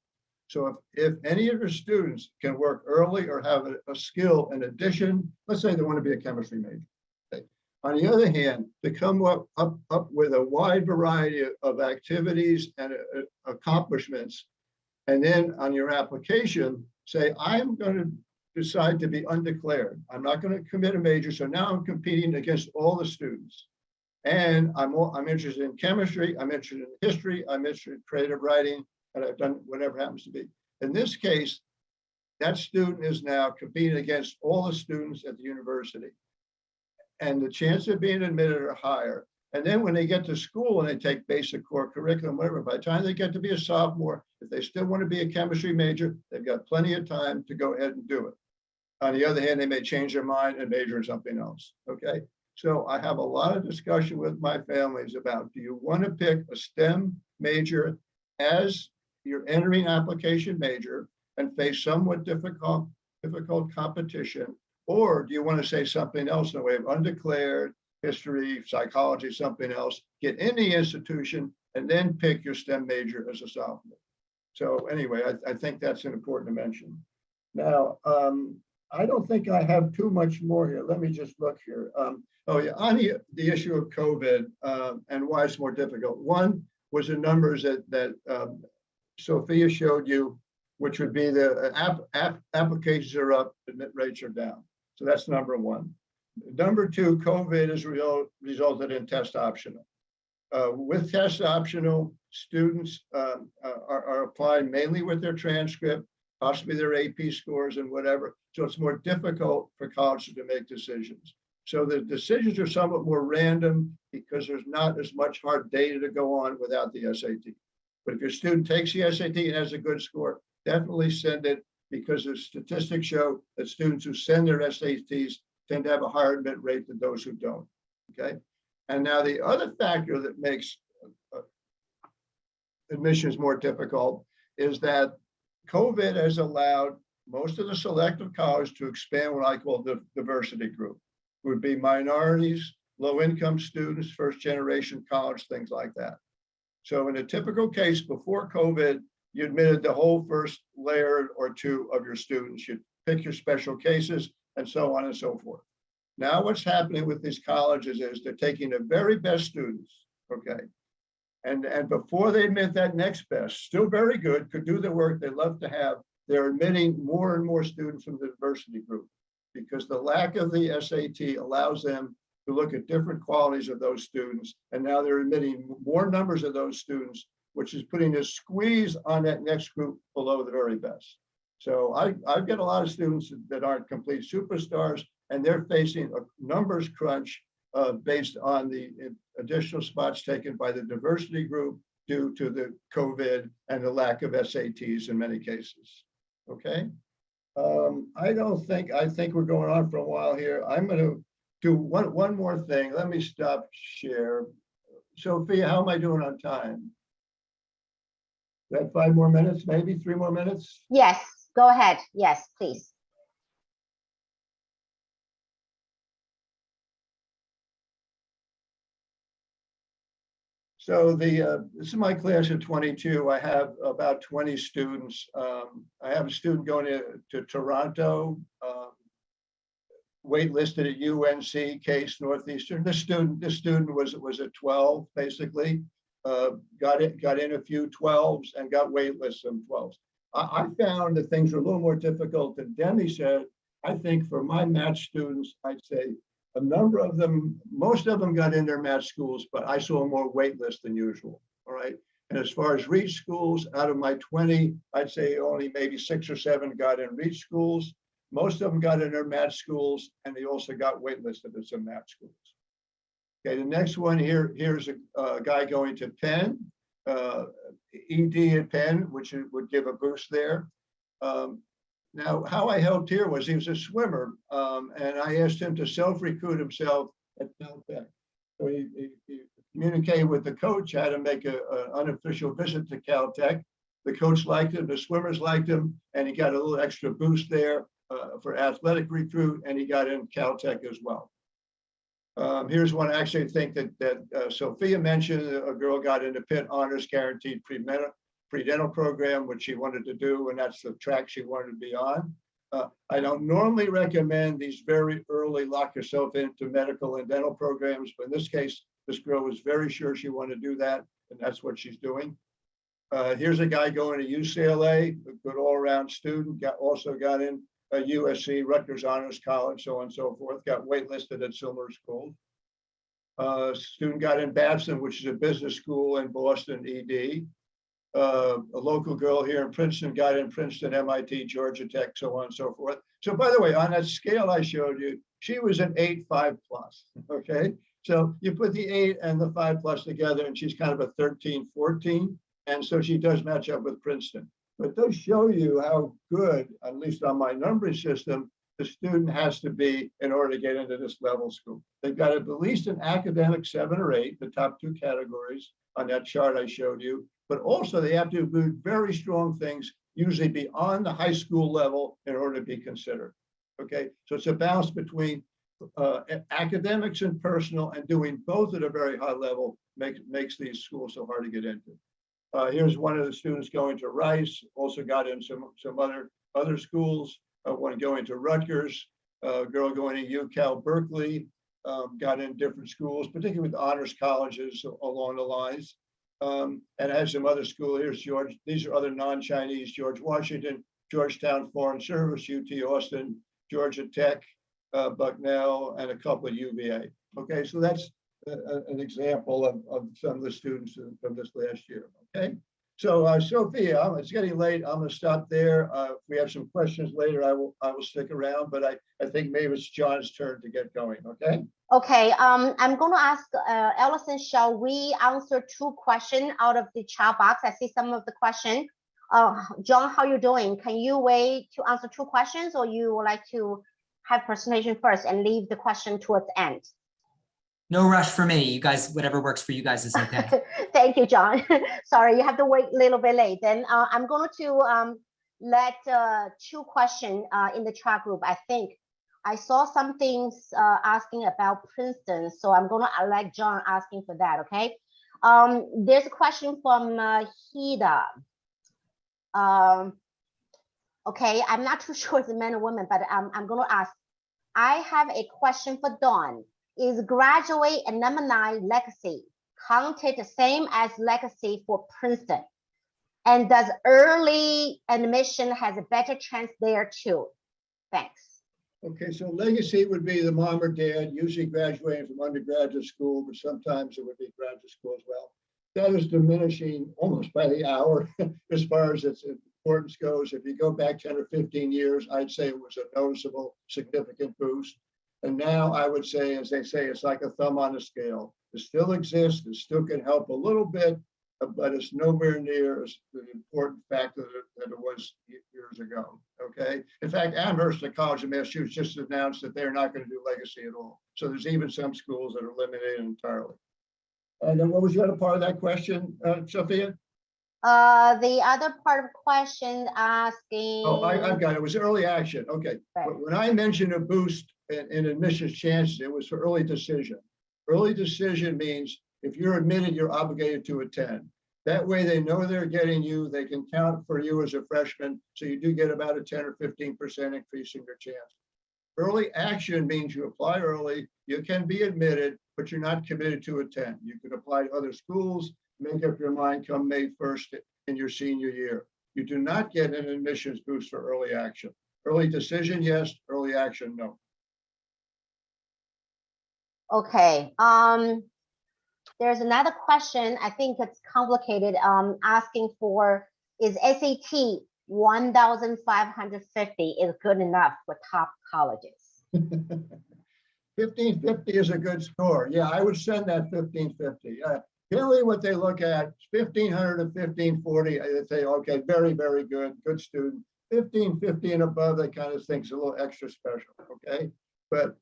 So if any of your students can work early or have a skill in addition, let's say they want to be a chemistry major. Okay. On the other hand, to come up with a wide variety of activities and accomplishments, and then on your application, say, I'm going to decide to be undeclared. I'm not going to commit a major, so now I'm competing against all the students. And I'm interested in chemistry, I'm interested in history, I'm interested in creative writing, and I've done whatever happens to be. In this case, that student is now competing against all the students at the university. And the chance of being admitted are higher. And then when they get to school and they take basic core curriculum, whatever, by the time they get to be a sophomore, if they still want to be a chemistry major, they've got plenty of time to go ahead and do it. On the other hand, they may change their mind and major in something else, okay? So I have a lot of discussion with my families about, do you want to pick a STEM major as your entering application major and face somewhat difficult competition? Or do you want to say something else in the way of undeclared, history, psychology, something else, get in the institution and then pick your STEM major as a sophomore? So anyway, I think that's an important to mention. Now, I don't think I have too much more here. Let me just look here. Oh yeah, on the issue of COVID and why it's more difficult. One was the numbers that Sophia showed you, which would be the applications are up, admit rates are down. So that's number one. Number two, COVID has resulted in test optional. With test optional, students are applying mainly with their transcript, possibly their AP scores and whatever. So it's more difficult for colleges to make decisions. So the decisions are somewhat more random because there's not as much hard data to go on without the SAT. But if your student takes the SAT and has a good score, definitely send it, because the statistics show that students who send their SATs tend to have a higher admit rate than those who don't, okay? And now the other factor that makes admissions more difficult is that COVID has allowed most of the selective college to expand what I call the diversity group. It would be minorities, low-income students, first-generation college, things like that. So in a typical case before COVID, you admitted the whole first layer or two of your students. You'd pick your special cases and so on and so forth. Now what's happening with these colleges is they're taking the very best students, okay? And before they admit that next best, still very good, could do the work they love to have, they're admitting more and more students from the diversity group, because the lack of the SAT allows them to look at different qualities of those students. And now they're admitting more numbers of those students, which is putting a squeeze on that next group below the very best. So I've got a lot of students that aren't complete superstars, and they're facing a numbers crunch based on the additional spots taken by the diversity group due to the COVID and the lack of SATs in many cases. Okay. I think we're going on for a while here. I'm going to do one more thing. Let me stop share. Sophia, how am I doing on time? Got 5 more minutes, maybe 3 more minutes? Yes, go ahead. Yes, please. So this is my class of 22. I have about 20 students. I have a student going to Toronto, waitlisted at UNC, Case Northeastern. This student was at 12 basically. Got in a few 12s and got waitlisted on 12s. I found that things were a little more difficult than Demi said. I think for my match students, I'd say a number of them, most of them got in their match schools, but I saw more wait lists than usual, all right? And as far as reach schools, out of my 20, I'd say only maybe 6 or 7 got in reach schools. Most of them got in their match schools, and they also got waitlisted at some match schools. Okay, the next one here's a guy going to Penn, ED at Penn, which would give a boost there. Now, how I helped here was he was a swimmer, and I asked him to self-recruit himself at Caltech. So he communicated with the coach, had to make an unofficial visit to Caltech. The coach liked him, the swimmers liked him, and he got a little extra boost there for athletic recruit, and he got in Caltech as well. Here's one I actually think that Sophia mentioned. A girl got into Pitt Honors Guaranteed Pre-dental program, which she wanted to do, and that's the track she wanted to be on. I don't normally recommend these very early lock yourself into medical and dental programs, but in this case, this girl was very sure she wanted to do that, and that's what she's doing. Here's a guy going to UCLA, a good all-around student, also got in USC, Rutgers Honors College, so on and so forth, got waitlisted at similar schools. Student got in Babson, which is a business school in Boston, ED. A local girl here in Princeton got in Princeton, MIT, Georgia Tech, so on and so forth. So by the way, on that scale I showed you, she was an 8.5+, okay? So you put the 8 and the 5+ together and she's kind of a 13, 14. And so she does match up with Princeton. But it does show you how good, at least on my numbering system, the student has to be in order to get into this level school. They've got at least an academic 7 or 8, the top 2 categories on that chart I showed you, but also they have to do very strong things, usually beyond the high school level in order to be considered. Okay, so it's a balance between academics and personal, and doing both at a very high level makes these schools so hard to get into. Here's one of the students going to Rice, also got in some other schools, one going to Rutgers, a girl going to UCal Berkeley, got in different schools, particularly with honors colleges along the lines. And has some other school. Here's George. These are other non-Chinese: George Washington, Georgetown Foreign Service, UT Austin, Georgia Tech, Bucknell, and a couple of UVA. Okay, so that's an example of some of the students from this last year. Okay, So Sophia, it's getting late. I'm going to stop there. If we have some questions later, I will stick around, but I think maybe it's John's turn to get going. Okay. Okay. I'm going to ask Ellison, shall we answer 2 questions out of the chat box? I see some of the question. John, how you doing? Can you wait to answer 2 questions, or you would like to have presentation first and leave the question towards the end? No rush for me. You guys, whatever works for you guys is okay. Thank you, John. Sorry, you have to wait a little bit late. Then I'm going to let 2 questions in the chat group. I think I saw some things asking about Princeton, so I'm going to let John asking for that. Okay. There's a question from Hida. Okay, I'm not too sure it's a man or woman, but I'm going to ask. I have a question for Dawn. Is graduate alumni legacy counted the same as legacy for Princeton? And does early admission has a better chance there too? Thanks. Okay, so legacy would be the mom or dad, usually graduating from undergraduate school, but sometimes it would be graduate school as well. That is diminishing almost by the hour as far as its importance goes. If you go back 10 or 15 years, I'd say it was a noticeable, significant boost. And now I would say, as they say, it's like a thumb on a scale. It still exists, it still can help a little bit, but it's nowhere near as the important factor that it was years ago, okay? In fact, Amherst, the College of Massachusetts, just announced that they're not going to do legacy at all. So there's even some schools that are eliminated entirely. And then what was the other part of that question, Sophia? The other part of the question asking. Oh, I've got it. It was early action. Okay. Right. When I mentioned a boost in admissions chances, it was for early decision. Early decision means if you're admitted, you're obligated to attend. That way they know they're getting you. They can count for you as a freshman. So you do get about a 10 or 15% increase in your chance. Early action means you apply early, you can be admitted, but you're not committed to attend. You can apply to other schools, make up your mind come May 1st in your senior year. You do not get an admissions boost for early action. Early decision, yes. Early action, no. Okay. There's another question. I think it's complicated. Asking for, is SAT 1,550 is good enough for top colleges? 1550 is a good score. Yeah, I would send that 1550. Generally, what they look at 1500 to 1540, they say, okay, very, very good student. 1550 and above, they kind of think is a little extra special. Okay, but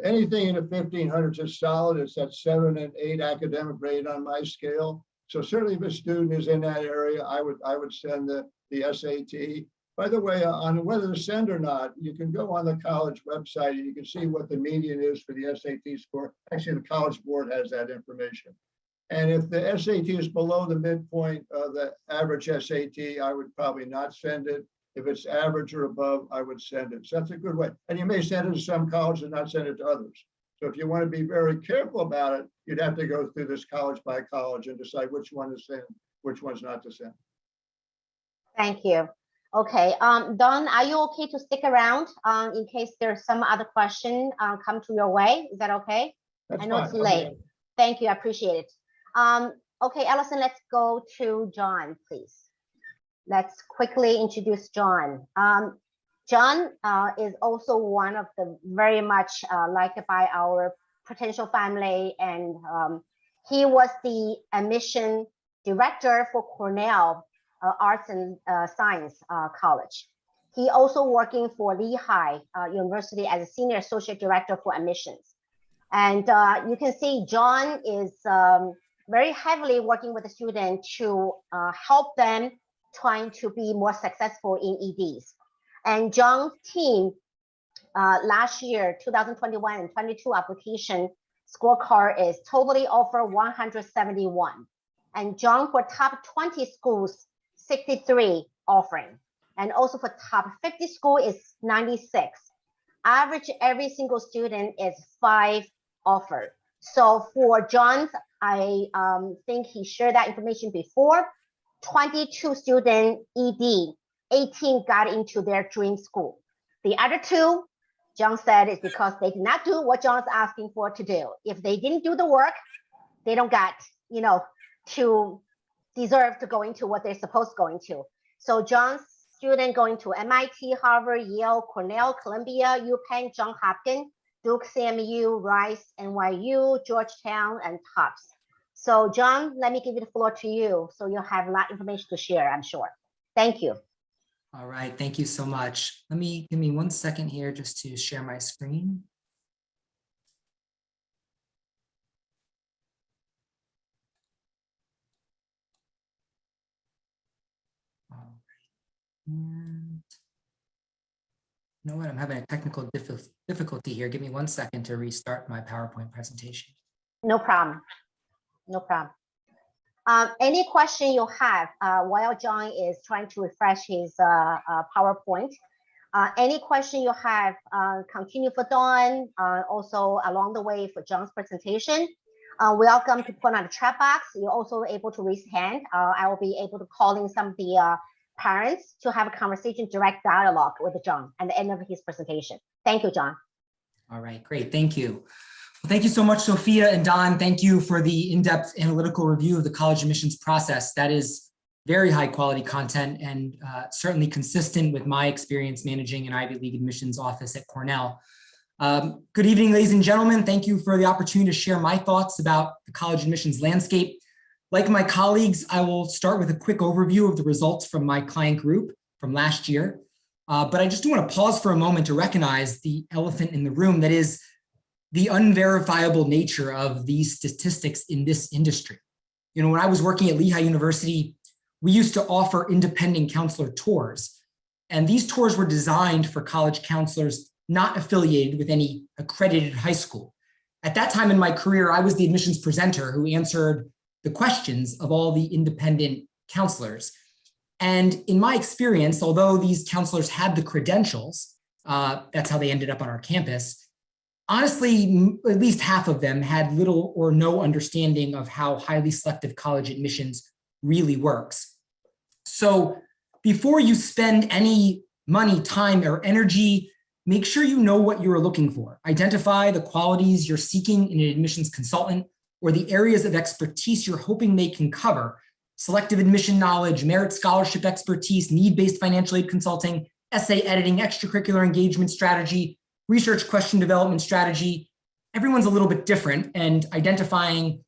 anything in the 1500s is solid. It's that 7 and 8 academic grade on my scale. So certainly, if a student is in that area, I would send the SAT. By the way, on whether to send or not, you can go on the college website and you can see what the median is for the SAT score. Actually, the College Board has that information. And if the SAT is below the midpoint of the average SAT, I would probably not send it. If it's average or above, I would send it. So that's a good way. And you may send it to some colleges and not send it to others. So if you want to be very careful about it, you'd have to go through this college by college and decide which one to send, which one's not to send. Thank you. Okay, Don, are you okay to stick around in case there's some other question come to your way? Is that okay? That's I know fine. it's late. Okay. Thank you, I appreciate it. Okay, Ellison, let's go to John, please. Let's quickly introduce John. John is also one of the very much liked by our potential family, and he was the admission director for Cornell Arts and Science College. He also working for Lehigh University as a senior associate director for admissions. And you can see John is very heavily working with the student to help them trying to be more successful in EDs. And John's team last year, 2021 and 22 application scorecard is totally over 171. And John for top 20 schools, 63 offering. And also for top 50 school is 96. Average every single student is 5 offered. So for John's, I think he shared that information before. 22 student ED, 18 got into their dream school. The other 2, John said, is because they did not do what John's asking for to do. If they didn't do the work, they don't got, to deserve to go into what they're supposed to go into. So John's student going to MIT, Harvard, Yale, Cornell, Columbia, UPenn, Johns Hopkins, Duke, CMU, Rice, NYU, Georgetown, and Tufts. So John, let me give the floor to you. So you'll have a lot of information to share, I'm sure. Thank you. All right, thank you so much. Give me 1 second here just to share my screen. All right. And you know what? I'm having a technical difficulty here. Give me 1 second to restart my PowerPoint presentation. No problem. No problem. Any question you have while John is trying to refresh his PowerPoint, any question you have, continue for Dawn, also along the way for John's presentation. Welcome to put on the chat box. You're also able to raise hand. I will be able to call in some of the parents to have a conversation, direct dialogue with John at the end of his presentation. Thank you, John. All right, great, thank you. Well, thank you so much, Sophia and Don. Thank you for the in-depth analytical review of the college admissions process. That is very high quality content and certainly consistent with my experience managing an Ivy League admissions office at Cornell. Good evening, ladies and gentlemen. Thank you for the opportunity to share my thoughts about the college admissions landscape. Like my colleagues, I will start with a quick overview of the results from my client group from last year. But I just want to pause for a moment to recognize the elephant in the room, that is the unverifiable nature of these statistics in this industry. You know, when I was working at Lehigh University, we used to offer independent counselor tours. And these tours were designed for college counselors not affiliated with any accredited high school. At that time in my career, I was the admissions presenter who answered the questions of all the independent counselors. And in my experience, although these counselors had the credentials, that's how they ended up on our campus, honestly, at least half of them had little or no understanding of how highly selective college admissions really works. So before you spend any money, time, or energy, make sure you know what you're looking for. Identify the qualities you're seeking in an admissions consultant or the areas of expertise you're hoping they can cover: selective admission knowledge, merit scholarship expertise, need-based financial aid consulting, essay editing, extracurricular engagement strategy, research question development strategy. Everyone's a little bit different, and identifying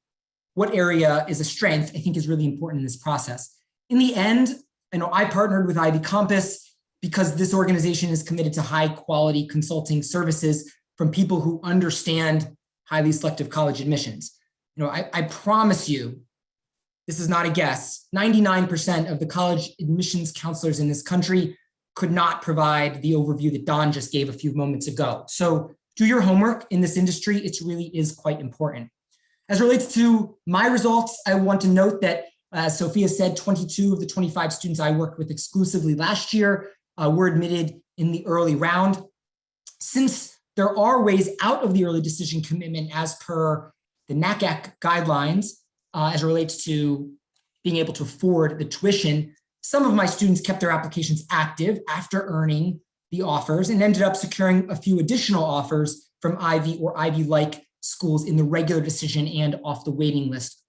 what area is a strength, I think, is really important in this process. In the end, I know I partnered with IvyCompass because this organization is committed to high quality consulting services from people who understand highly selective college admissions. You know, I promise you, this is not a guess, 99% of the college admissions counselors in this country could not provide the overview that Don just gave a few moments ago. So do your homework in this industry. It really is quite important. As it relates to my results, I want to note that, as Sophia said, 22 of the 25 students I worked with exclusively last year were admitted in the early round. Since there are ways out of the early decision commitment as per the NACAC guidelines, as it relates to being able to afford the tuition, some of my students kept their applications active after earning the offers and ended up securing a few additional offers from Ivy or Ivy-like schools in the regular decision and off the waiting list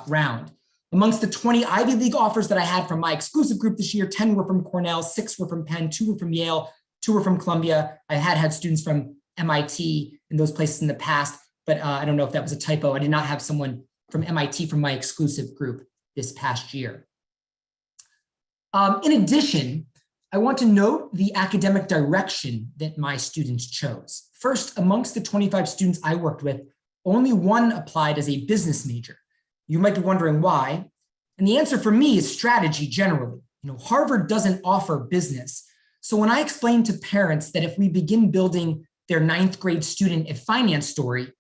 round. Amongst the 20 Ivy League offers that I had from my exclusive group this year, 10 were from Cornell, 6 were from Penn, 2 were from Yale, 2 were from Columbia. I had students from MIT in those places in the past, but I don't know if that was a typo. I did not have someone from MIT from my exclusive group this past year. In addition, I want to note the academic direction that my students chose. First, amongst the 25 students I worked with, only one applied as a business major. You might be wondering why. And the answer for me is strategy generally. You know, Harvard doesn't offer business. So when I explain to parents that if we begin building their 9th grade student a finance story,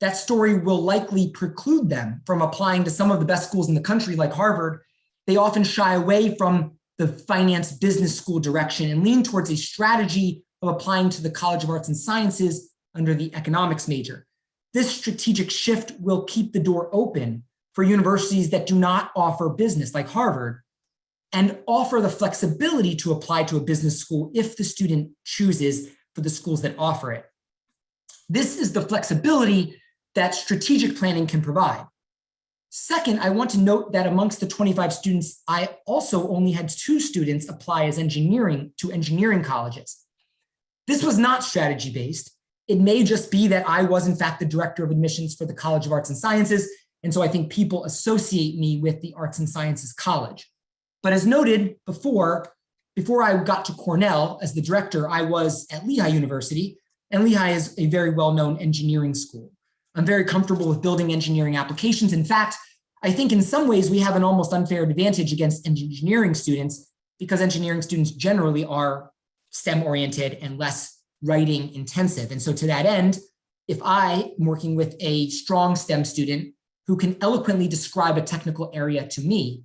that story will likely preclude them from applying to some of the best schools in the country like Harvard, they often shy away from the finance business school direction and lean towards a strategy of applying to the College of Arts and Sciences under the economics major. This strategic shift will keep the door open for universities that do not offer business like Harvard and offer the flexibility to apply to a business school if the student chooses for the schools that offer it. This is the flexibility that strategic planning can provide. Second, I want to note that amongst the 25 students, I also only had 2 students apply as engineering colleges. This was not strategy-based. It may just be that I was, in fact, the director of admissions for the College of Arts and Sciences, and so I think people associate me with the Arts and Sciences College. But as noted before I got to Cornell as the director, I was at Lehigh University, and Lehigh is a very well-known engineering school. I'm very comfortable with building engineering applications. In fact, I think in some ways we have an almost unfair advantage against engineering students because engineering students generally are STEM-oriented and less writing intensive. And so to that end, if I am working with a strong STEM student who can eloquently describe a technical area to me,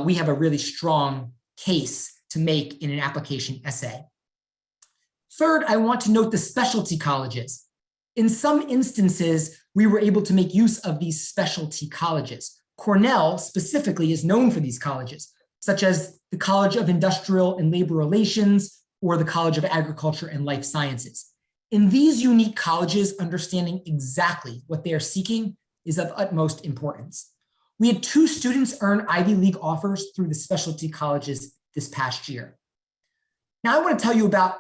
we have a really strong case to make in an application essay. Third, I want to note the specialty colleges. In some instances, we were able to make use of these specialty colleges. Cornell specifically is known for these colleges, such as the College of Industrial and Labor Relations or the College of Agriculture and Life Sciences. In these unique colleges, understanding exactly what they are seeking is of utmost importance. We had 2 students earn Ivy League offers through the specialty colleges this past year. Now I want to tell you about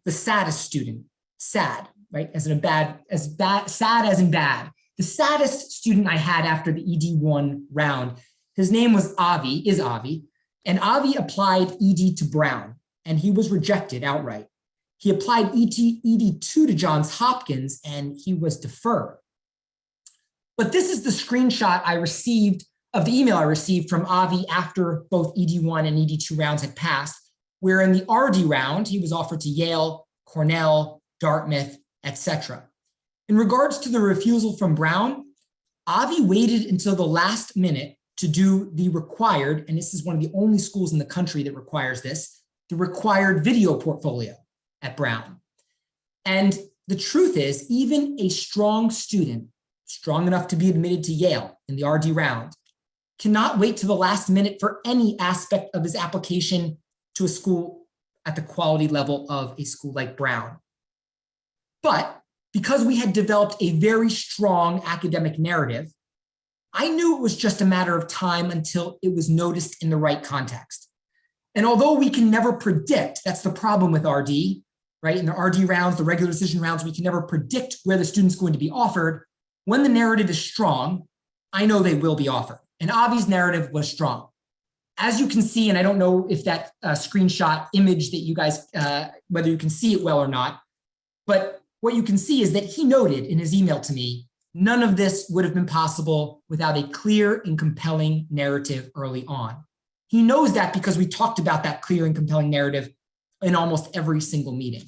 the saddest student, sad, right? Sad as in bad. The saddest student I had after the ED1 round, his name was Avi, and Avi applied ED to Brown, and he was rejected outright. He applied ED2 to Johns Hopkins, and he was deferred. But this is the screenshot I received of the email I received from Avi after both ED1 and ED2 rounds had passed, where in the RD round, he was offered to Yale, Cornell, Dartmouth, etc. In regards to the refusal from Brown, Avi waited until the last minute to do the required, and this is one of the only schools in the country that requires this, the required video portfolio at Brown. And the truth is, even a strong student, strong enough to be admitted to Yale in the RD round, cannot wait to the last minute for any aspect of his application to a school at the quality level of a school like Brown. But because we had developed a very strong academic narrative, I knew it was just a matter of time until it was noticed in the right context. And although we can never predict, that's the problem with RD, right? In the RD rounds, the regular decision rounds, we can never predict where the student's going to be offered. When the narrative is strong, I know they will be offered. And Avi's narrative was strong. As you can see, and I don't know if that screenshot image that you guys, whether you can see it well or not, but what you can see is that he noted in his email to me, none of this would have been possible without a clear and compelling narrative early on. He knows that because we talked about that clear and compelling narrative in almost every single meeting.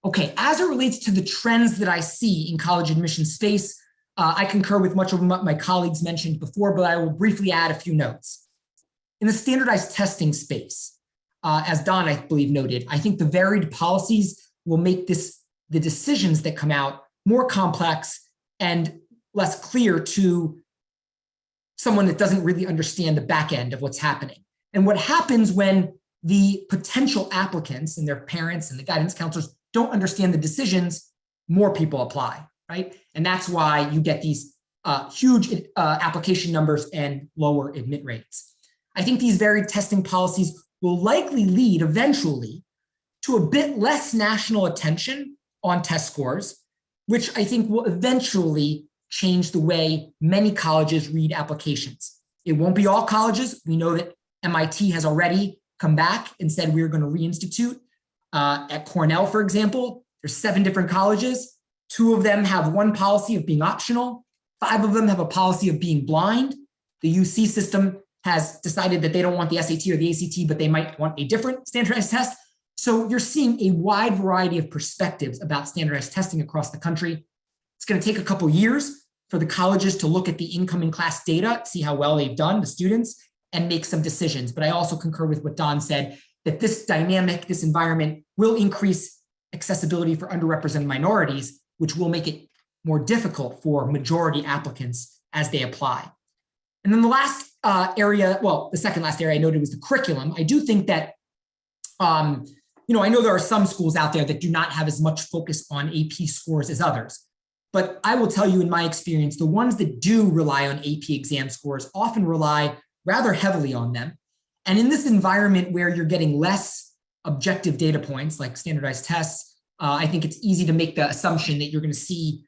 Okay, as it relates to the trends that I see in college admission space, I concur with much of what my colleagues mentioned before, but I will briefly add a few notes. In the standardized testing space, as Don, I believe, noted, I think the varied policies will make the decisions that come out more complex and less clear to someone that doesn't really understand the back end of what's happening. And what happens when the potential applicants and their parents and the guidance counselors don't understand the decisions, more people apply, right? And that's why you get these huge application numbers and lower admit rates. I think these varied testing policies will likely lead eventually to a bit less national attention on test scores, which I think will eventually change the way many colleges read applications. It won't be all colleges. We know that MIT has already come back and said we're going to reinstitute. At Cornell, for example, there's 7 different colleges. 2 of them have one policy of being optional. 5 of them have a policy of being blind. The UC system has decided that they don't want the SAT or the ACT, but they might want a different standardized test. So you're seeing a wide variety of perspectives about standardized testing across the country. It's going to take a couple years for the colleges to look at the incoming class data, see how well they've done, the students, and make some decisions. But I also concur with what Don said, that this dynamic, this environment will increase accessibility for underrepresented minorities, which will make it more difficult for majority applicants as they apply. And then the last area, well, the second last area I noted was the curriculum. I do think that, I know there are some schools out there that do not have as much focus on AP scores as others. But I will tell you in my experience, the ones that do rely on AP exam scores often rely rather heavily on them. And in this environment where you're getting less objective data points like standardized tests, I think it's easy to make the assumption that you're going to see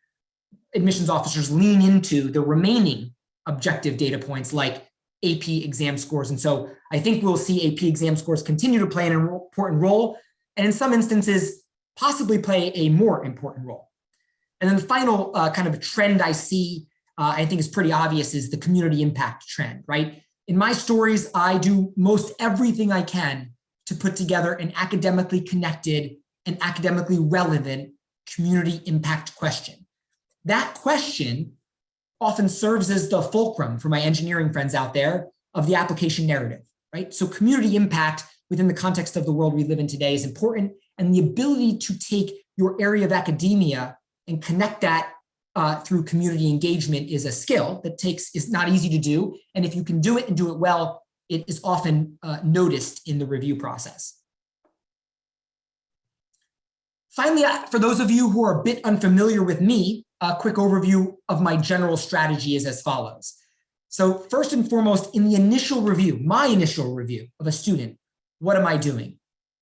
admissions officers lean into the remaining objective data points like AP exam scores. And so I think we'll see AP exam scores continue to play an important role, and in some instances, possibly play a more important role. And then the final kind of trend I see, I think is pretty obvious, is the community impact trend, right? In my stories, I do most everything I can to put together an academically connected and academically relevant community impact question. That question often serves as the fulcrum for my engineering friends out there of the application narrative, right? So community impact within the context of the world we live in today is important, and the ability to take your area of academia and connect that through community engagement is a skill that is not easy to do. And if you can do it and do it well, it is often noticed in the review process. Finally, for those of you who are a bit unfamiliar with me, a quick overview of my general strategy is as follows. So first and foremost, in the initial review, my initial review of a student, what am I doing?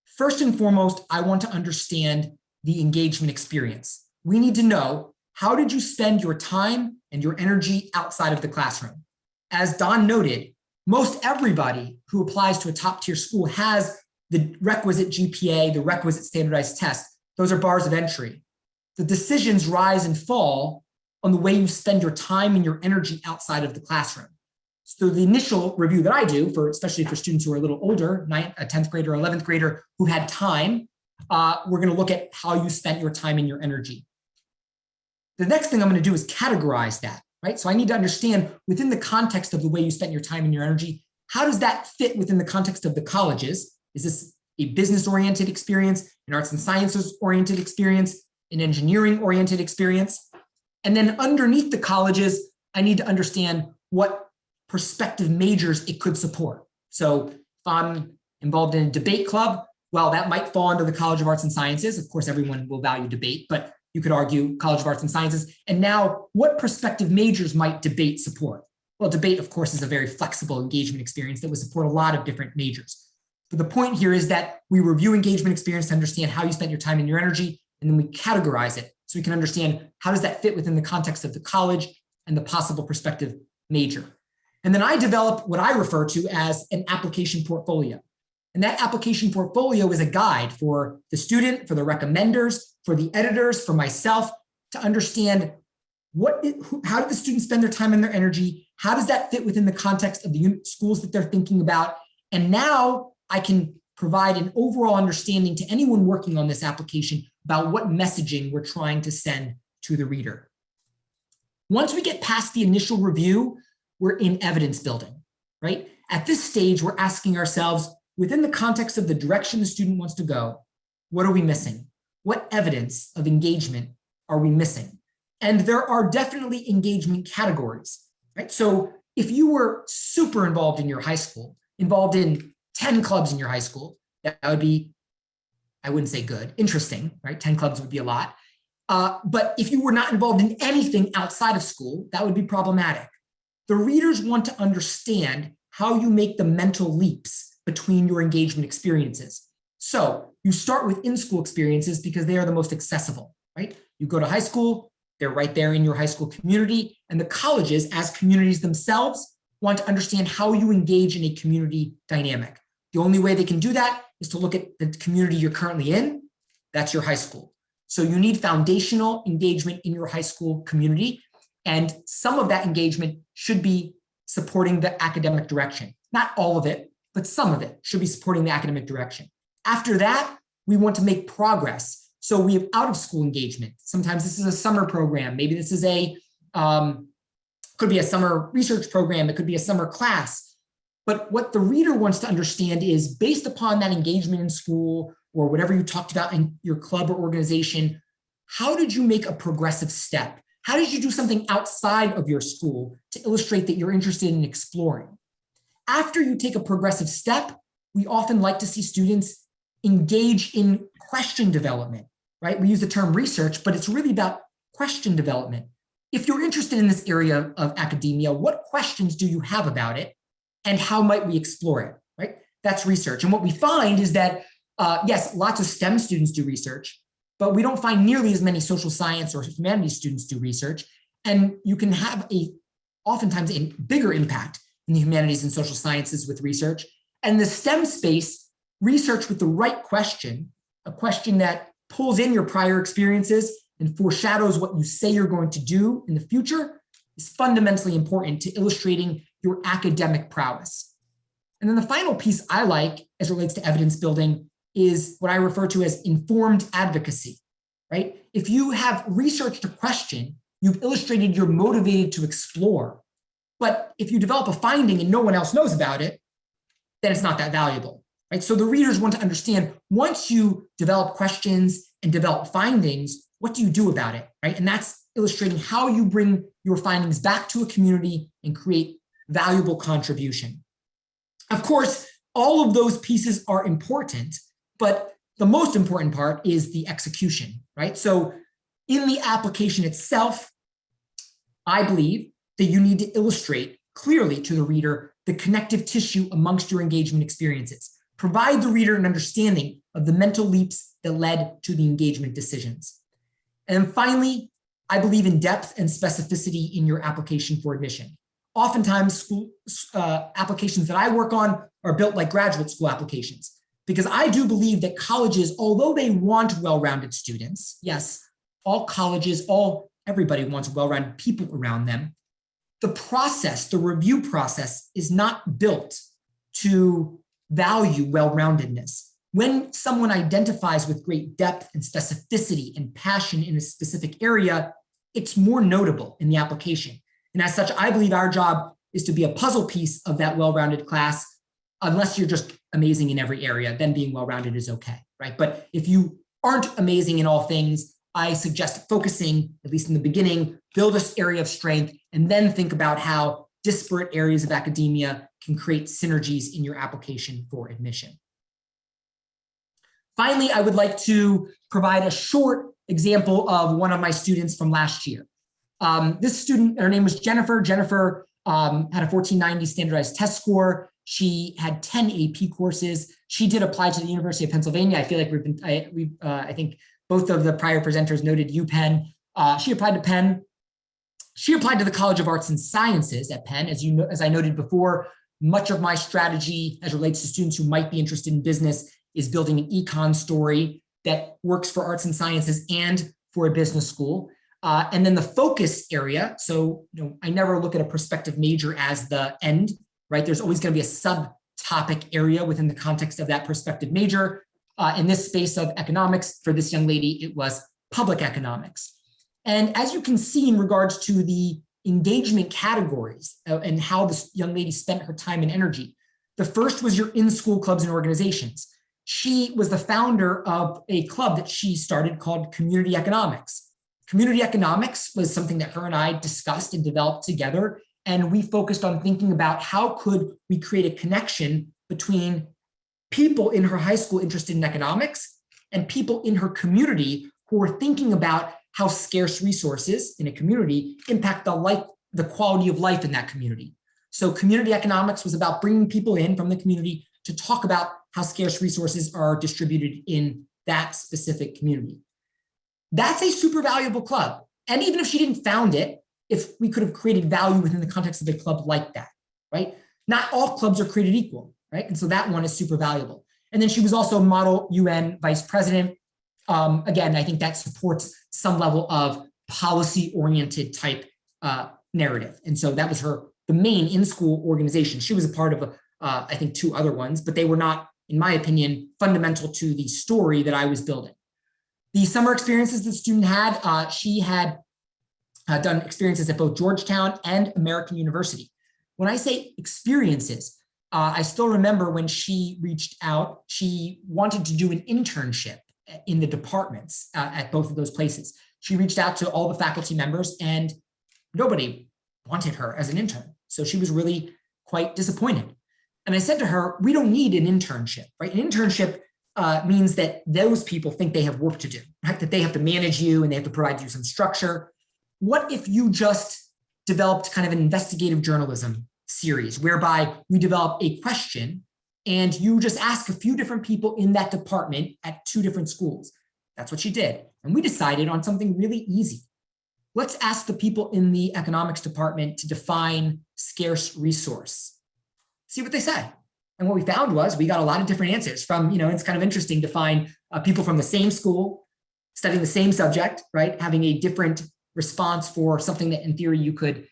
First and foremost, I want to understand the engagement experience. We need to know, how did you spend your time and your energy outside of the classroom? As Don noted, most everybody who applies to a top tier school has the requisite GPA, the requisite standardized test. Those are bars of entry. The decisions rise and fall on the way you spend your time and your energy outside of the classroom. So the initial review that I do, especially for students who are a little older, a 10th grader or 11th grader who had time, we're going to look at how you spent your time and your energy. The next thing I'm going to do is categorize that, right? So I need to understand, within the context of the way you spent your time and your energy, how does that fit within the context of the colleges? Is this a business-oriented experience, an arts and sciences-oriented experience, an engineering-oriented experience? And then underneath the colleges, I need to understand what prospective majors it could support. So if I'm involved in a debate club, well, that might fall under the College of Arts and Sciences. Of course, everyone will value debate, but you could argue College of Arts and Sciences. And now, what prospective majors might debate support? Well, debate, of course, is a very flexible engagement experience that would support a lot of different majors. But the point here is that we review engagement experience to understand how you spent your time and your energy, and then we categorize it so we can understand how does that fit within the context of the college and the possible prospective major. And then I develop what I refer to as an application portfolio. And that application portfolio is a guide for the student, for the recommenders, for the editors, for myself, to understand how did the students spend their time and their energy? How does that fit within the context of the schools that they're thinking about? And now I can provide an overall understanding to anyone working on this application about what messaging we're trying to send to the reader. Once we get past the initial review, we're in evidence building, right? At this stage, we're asking ourselves, within the context of the direction the student wants to go, what are we missing? What evidence of engagement are we missing? And there are definitely engagement categories, right? So if you were super involved in your high school, involved in 10 clubs in your high school, that would be, I wouldn't say good, interesting, right? 10 clubs would be a lot. But if you were not involved in anything outside of school, that would be problematic. The readers want to understand how you make the mental leaps between your engagement experiences. So you start with in-school experiences because they are the most accessible, right? You go to high school, they're right there in your high school community, and the colleges, as communities themselves, want to understand how you engage in a community dynamic. The only way they can do that is to look at the community you're currently in. That's your high school. So you need foundational engagement in your high school community, and some of that engagement should be supporting the academic direction. Not all of it, but some of it should be supporting the academic direction. After that, we want to make progress. So we have out-of-school engagement. Sometimes this is a summer program. Maybe this is could be a summer research program. It could be a summer class. But what the reader wants to understand is, based upon that engagement in school or whatever you talked about in your club or organization, how did you make a progressive step? How did you do something outside of your school to illustrate that you're interested in exploring? After you take a progressive step, we often like to see students engage in question development, right? We use the term research, but it's really about question development. If you're interested in this area of academia, what questions do you have about it? And how might we explore it, right? That's research. And what we find is that, yes, lots of STEM students do research, but we don't find nearly as many social science or humanities students do research. And you can have oftentimes a bigger impact in the humanities and social sciences with research. And the STEM space, research with the right question, a question that pulls in your prior experiences and foreshadows what you say you're going to do in the future, is fundamentally important to illustrating your academic prowess. And then the final piece I like as it relates to evidence building is what I refer to as informed advocacy, right? If you have researched a question, you've illustrated you're motivated to explore. But if you develop a finding and no one else knows about it, then it's not that valuable, right? So the readers want to understand, once you develop questions and develop findings, what do you do about it, right? And that's illustrating how you bring your findings back to a community and create valuable contribution. Of course, all of those pieces are important, but the most important part is the execution, right? So in the application itself, I believe that you need to illustrate clearly to the reader the connective tissue amongst your engagement experiences. Provide the reader an understanding of the mental leaps that led to the engagement decisions. And then finally, I believe in depth and specificity in your application for admission. Oftentimes, school applications that I work on are built like graduate school applications, because I do believe that colleges, although they want well-rounded students, yes, all colleges, everybody wants well-rounded people around them. The process, the review process, is not built to value well-roundedness. When someone identifies with great depth and specificity and passion in a specific area, it's more notable in the application. And as such, I believe our job is to be a puzzle piece of that well-rounded class. Unless you're just amazing in every area, then being well-rounded is okay, right? But if you aren't amazing in all things, I suggest focusing, at least in the beginning, build this area of strength, and then think about how disparate areas of academia can create synergies in your application for admission. Finally, I would like to provide a short example of one of my students from last year. This student, her name was Jennifer. Jennifer had a 1490 standardized test score. She had 10 AP courses. She did apply to the University of Pennsylvania. I feel like I think both of the prior presenters noted UPenn. She applied to Penn. She applied to the College of Arts and Sciences at Penn. As I noted before, much of my strategy as relates to students who might be interested in business is building an econ story that works for arts and sciences and for a business school. And then the focus area. So, I never look at a prospective major as the end, right? There's always going to be a subtopic area within the context of that prospective major. In this space of economics, for this young lady, it was public economics. And as you can see in regards to the engagement categories and how this young lady spent her time and energy, the first was your in-school clubs and organizations. She was the founder of a club that she started called Community Economics. Community economics was something that her and I discussed and developed together. And we focused on thinking about how could we create a connection between people in her high school interested in economics and people in her community who are thinking about how scarce resources in a community impact the quality of life in that community. So community economics was about bringing people in from the community to talk about how scarce resources are distributed in that specific community. That's a super valuable club. And even if she didn't found it, if we could have created value within the context of a club like that, right? Not all clubs are created equal, right? And so that one is super valuable. And then she was also Model UN Vice President. Again, I think that supports some level of policy-oriented type narrative. And so that was the main in-school organization. She was a part of, I think, 2 other ones, but they were not, in my opinion, fundamental to the story that I was building. The summer experiences the student had, she had done experiences at both Georgetown and American University. When I say experiences, I still remember when she reached out, she wanted to do an internship in the departments at both of those places. She reached out to all the faculty members and nobody wanted her as an intern. So she was really quite disappointed. And I said to her, we don't need an internship, right? An internship means that those people think they have work to do, right? That they have to manage you and they have to provide you some structure. What if you just developed kind of an investigative journalism series whereby we develop a question and you just ask a few different people in that department at 2 different schools? That's what she did. And we decided on something really easy. Let's ask the people in the economics department to define scarce resource. See what they say. And what we found was we got a lot of different answers from, it's kind of interesting to find people from the same school studying the same subject, right? Having a different response for something that in theory you could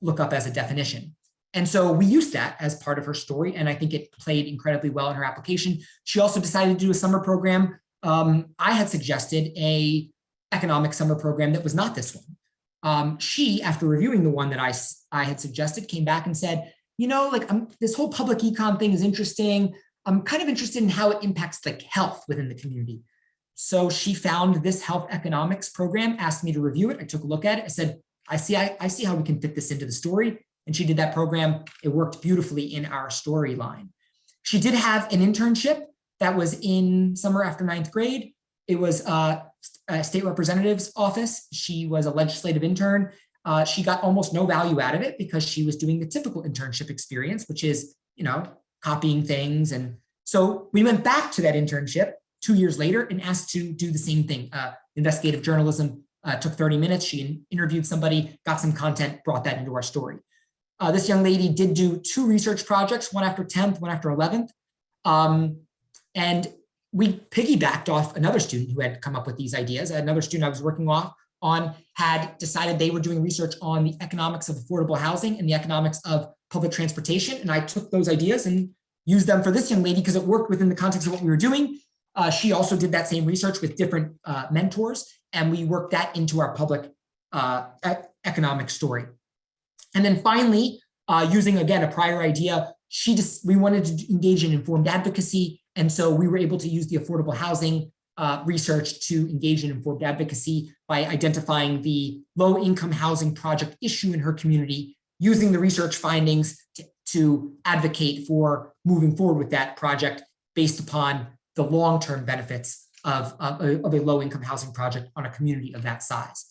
look up as a definition. And so we used that as part of her story. And I think it played incredibly well in her application. She also decided to do a summer program. I had suggested a economic summer program that was not this one. She, after reviewing the one that I had suggested, came back and said, this whole public econ thing is interesting. I'm kind of interested in how it impacts like health within the community. So she found this health economics program, asked me to review it. I took a look at it. I said, I see how we can fit this into the story. And she did that program. It worked beautifully in our storyline. She did have an internship that was in summer after 9th grade. It was a state representative's office. She was a legislative intern. She got almost no value out of it because she was doing the typical internship experience, which is, copying things. And so we went back to that internship 2 years later and asked to do the same thing. Investigative journalism took 30 minutes. She interviewed somebody, got some content, brought that into our story. This young lady did do 2 research projects, one after 10th, one after 11th. And we piggybacked off another student who had come up with these ideas. Another student I was working on had decided they were doing research on the economics of affordable housing and the economics of public transportation. And I took those ideas and used them for this young lady because it worked within the context of what we were doing. She also did that same research with different mentors, and we worked that into our public economic story. And then finally, using again a prior idea, we wanted to engage in informed advocacy. And so we were able to use the affordable housing research to engage in informed advocacy by identifying the low-income housing project issue in her community, using the research findings to advocate for moving forward with that project based upon the long-term benefits of a low-income housing project on a community of that size.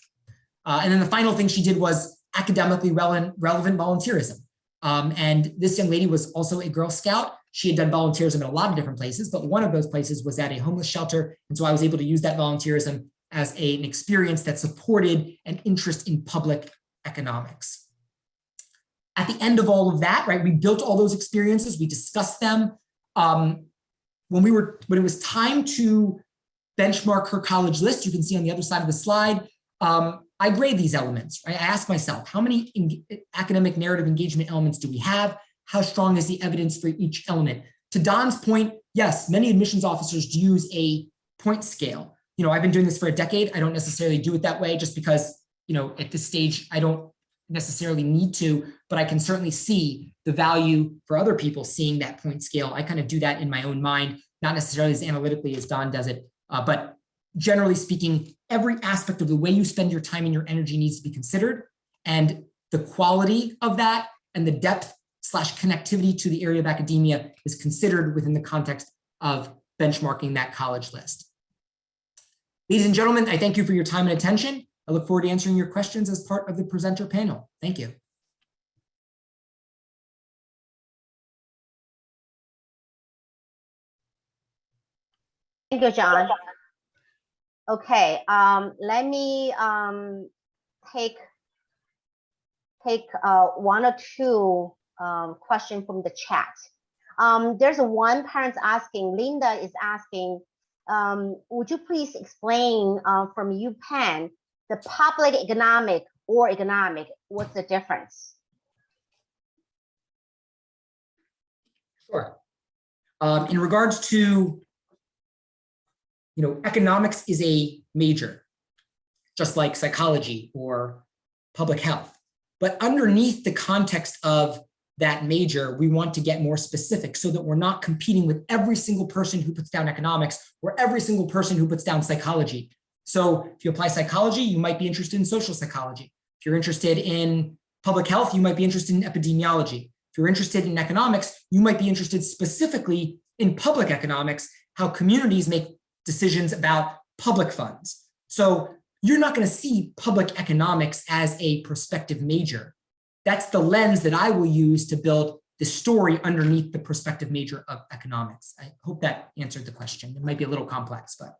And then the final thing she did was academically relevant volunteerism. And this young lady was also a Girl Scout. She had done volunteerism in a lot of different places, but one of those places was at a homeless shelter. And so I was able to use that volunteerism as an experience that supported an interest in public economics. At the end of all of that, right, we built all those experiences, we discussed them. When it was time to benchmark her college list, you can see on the other side of the slide, I grade these elements, right? I ask myself, how many academic narrative engagement elements do we have? How strong is the evidence for each element? To Don's point, yes, many admissions officers do use a point scale. I've been doing this for a decade. I don't necessarily do it that way just because, at this stage, I don't necessarily need to, but I can certainly see the value for other people seeing that point scale. I kind of do that in my own mind, not necessarily as analytically as Don does it, but generally speaking, every aspect of the way you spend your time and your energy needs to be considered, and the quality of that and the depth/connectivity to the area of academia is considered within the context of benchmarking that college list. Ladies and gentlemen, I thank you for your time and attention. I look forward to answering your questions as part of the presenter panel. Thank you. Thank you, John. Okay, let me take one or two questions from the chat. There's one parent asking, Linda is asking, would you please explain from UPenn, the public economic or economic, what's the difference? Sure. In regards to, economics is a major, just like psychology or public health. But underneath the context of that major, we want to get more specific so that we're not competing with every single person who puts down economics or every single person who puts down psychology. So if you apply psychology, you might be interested in social psychology. If you're interested in public health, you might be interested in epidemiology. If you're interested in economics, you might be interested specifically in public economics. how communities make decisions about public funds. So you're not going to see public economics as a prospective major. That's the lens that I will use to build the story underneath the prospective major of economics. I hope that answered the question. It might be a little complex, but.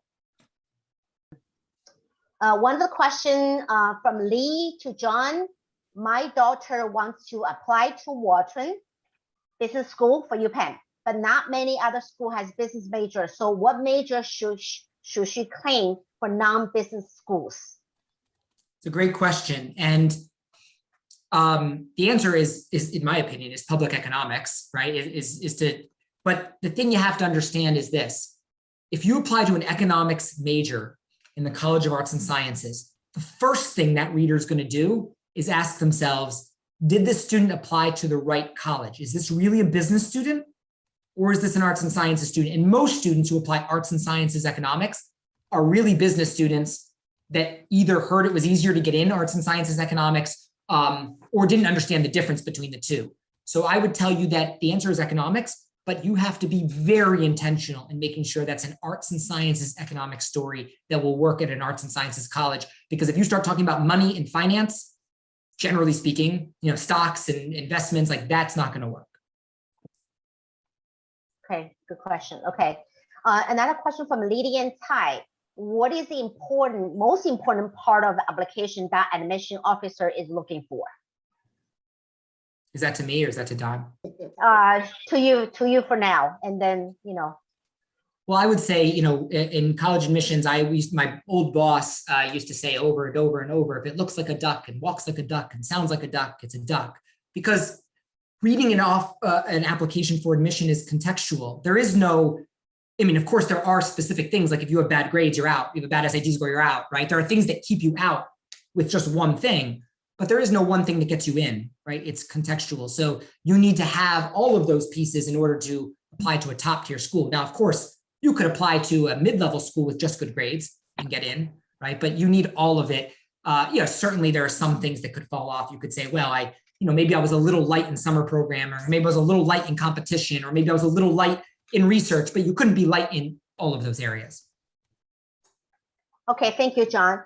One of the questions from Lee to John. My daughter wants to apply to Wharton Business School for UPenn, but not many other school has business major. So what major should she claim for non-business schools? It's a great question. And the answer is, in my opinion, is public economics, right? But the thing you have to understand is this. If you apply to an economics major in the College of Arts and Sciences, the first thing that reader is going to do is ask themselves, did this student apply to the right college? Is this really a business student? Or is this an arts and sciences student? And most students who apply arts and sciences economics are really business students that either heard it was easier to get in arts and sciences economics or didn't understand the difference between the two. So I would tell you that the answer is economics, but you have to be very intentional in making sure that's an arts and sciences economic story that will work at an arts and sciences college. Because if you start talking about money and finance, generally speaking, stocks and investments, like that's not going to work. Okay, good question. Okay, another question from Lydian Tai. What is the most important part of the application that admission officer is looking for? Is that to me or is that to Don? To you for now, and then Well, I would say, in college admissions, my old boss used to say over and over and over, if it looks like a duck and walks like a duck and sounds like a duck, it's a duck. Because reading an application for admission is contextual. There is no, of course, there are specific things, like if you have bad grades, you're out. If you have a bad SAT score, you're out, right? There are things that keep you out with just one thing, but there is no one thing that gets you in, right? It's contextual. So you need to have all of those pieces in order to apply to a top tier school. Now, of course, you could apply to a mid-level school with just good grades and get in, right? But you need all of it. Certainly there are some things that could fall off. You could say, well, maybe I was a little light in summer program, or maybe I was a little light in competition, or maybe I was a little light in research, but you couldn't be light in all of those areas. Okay, thank you, John.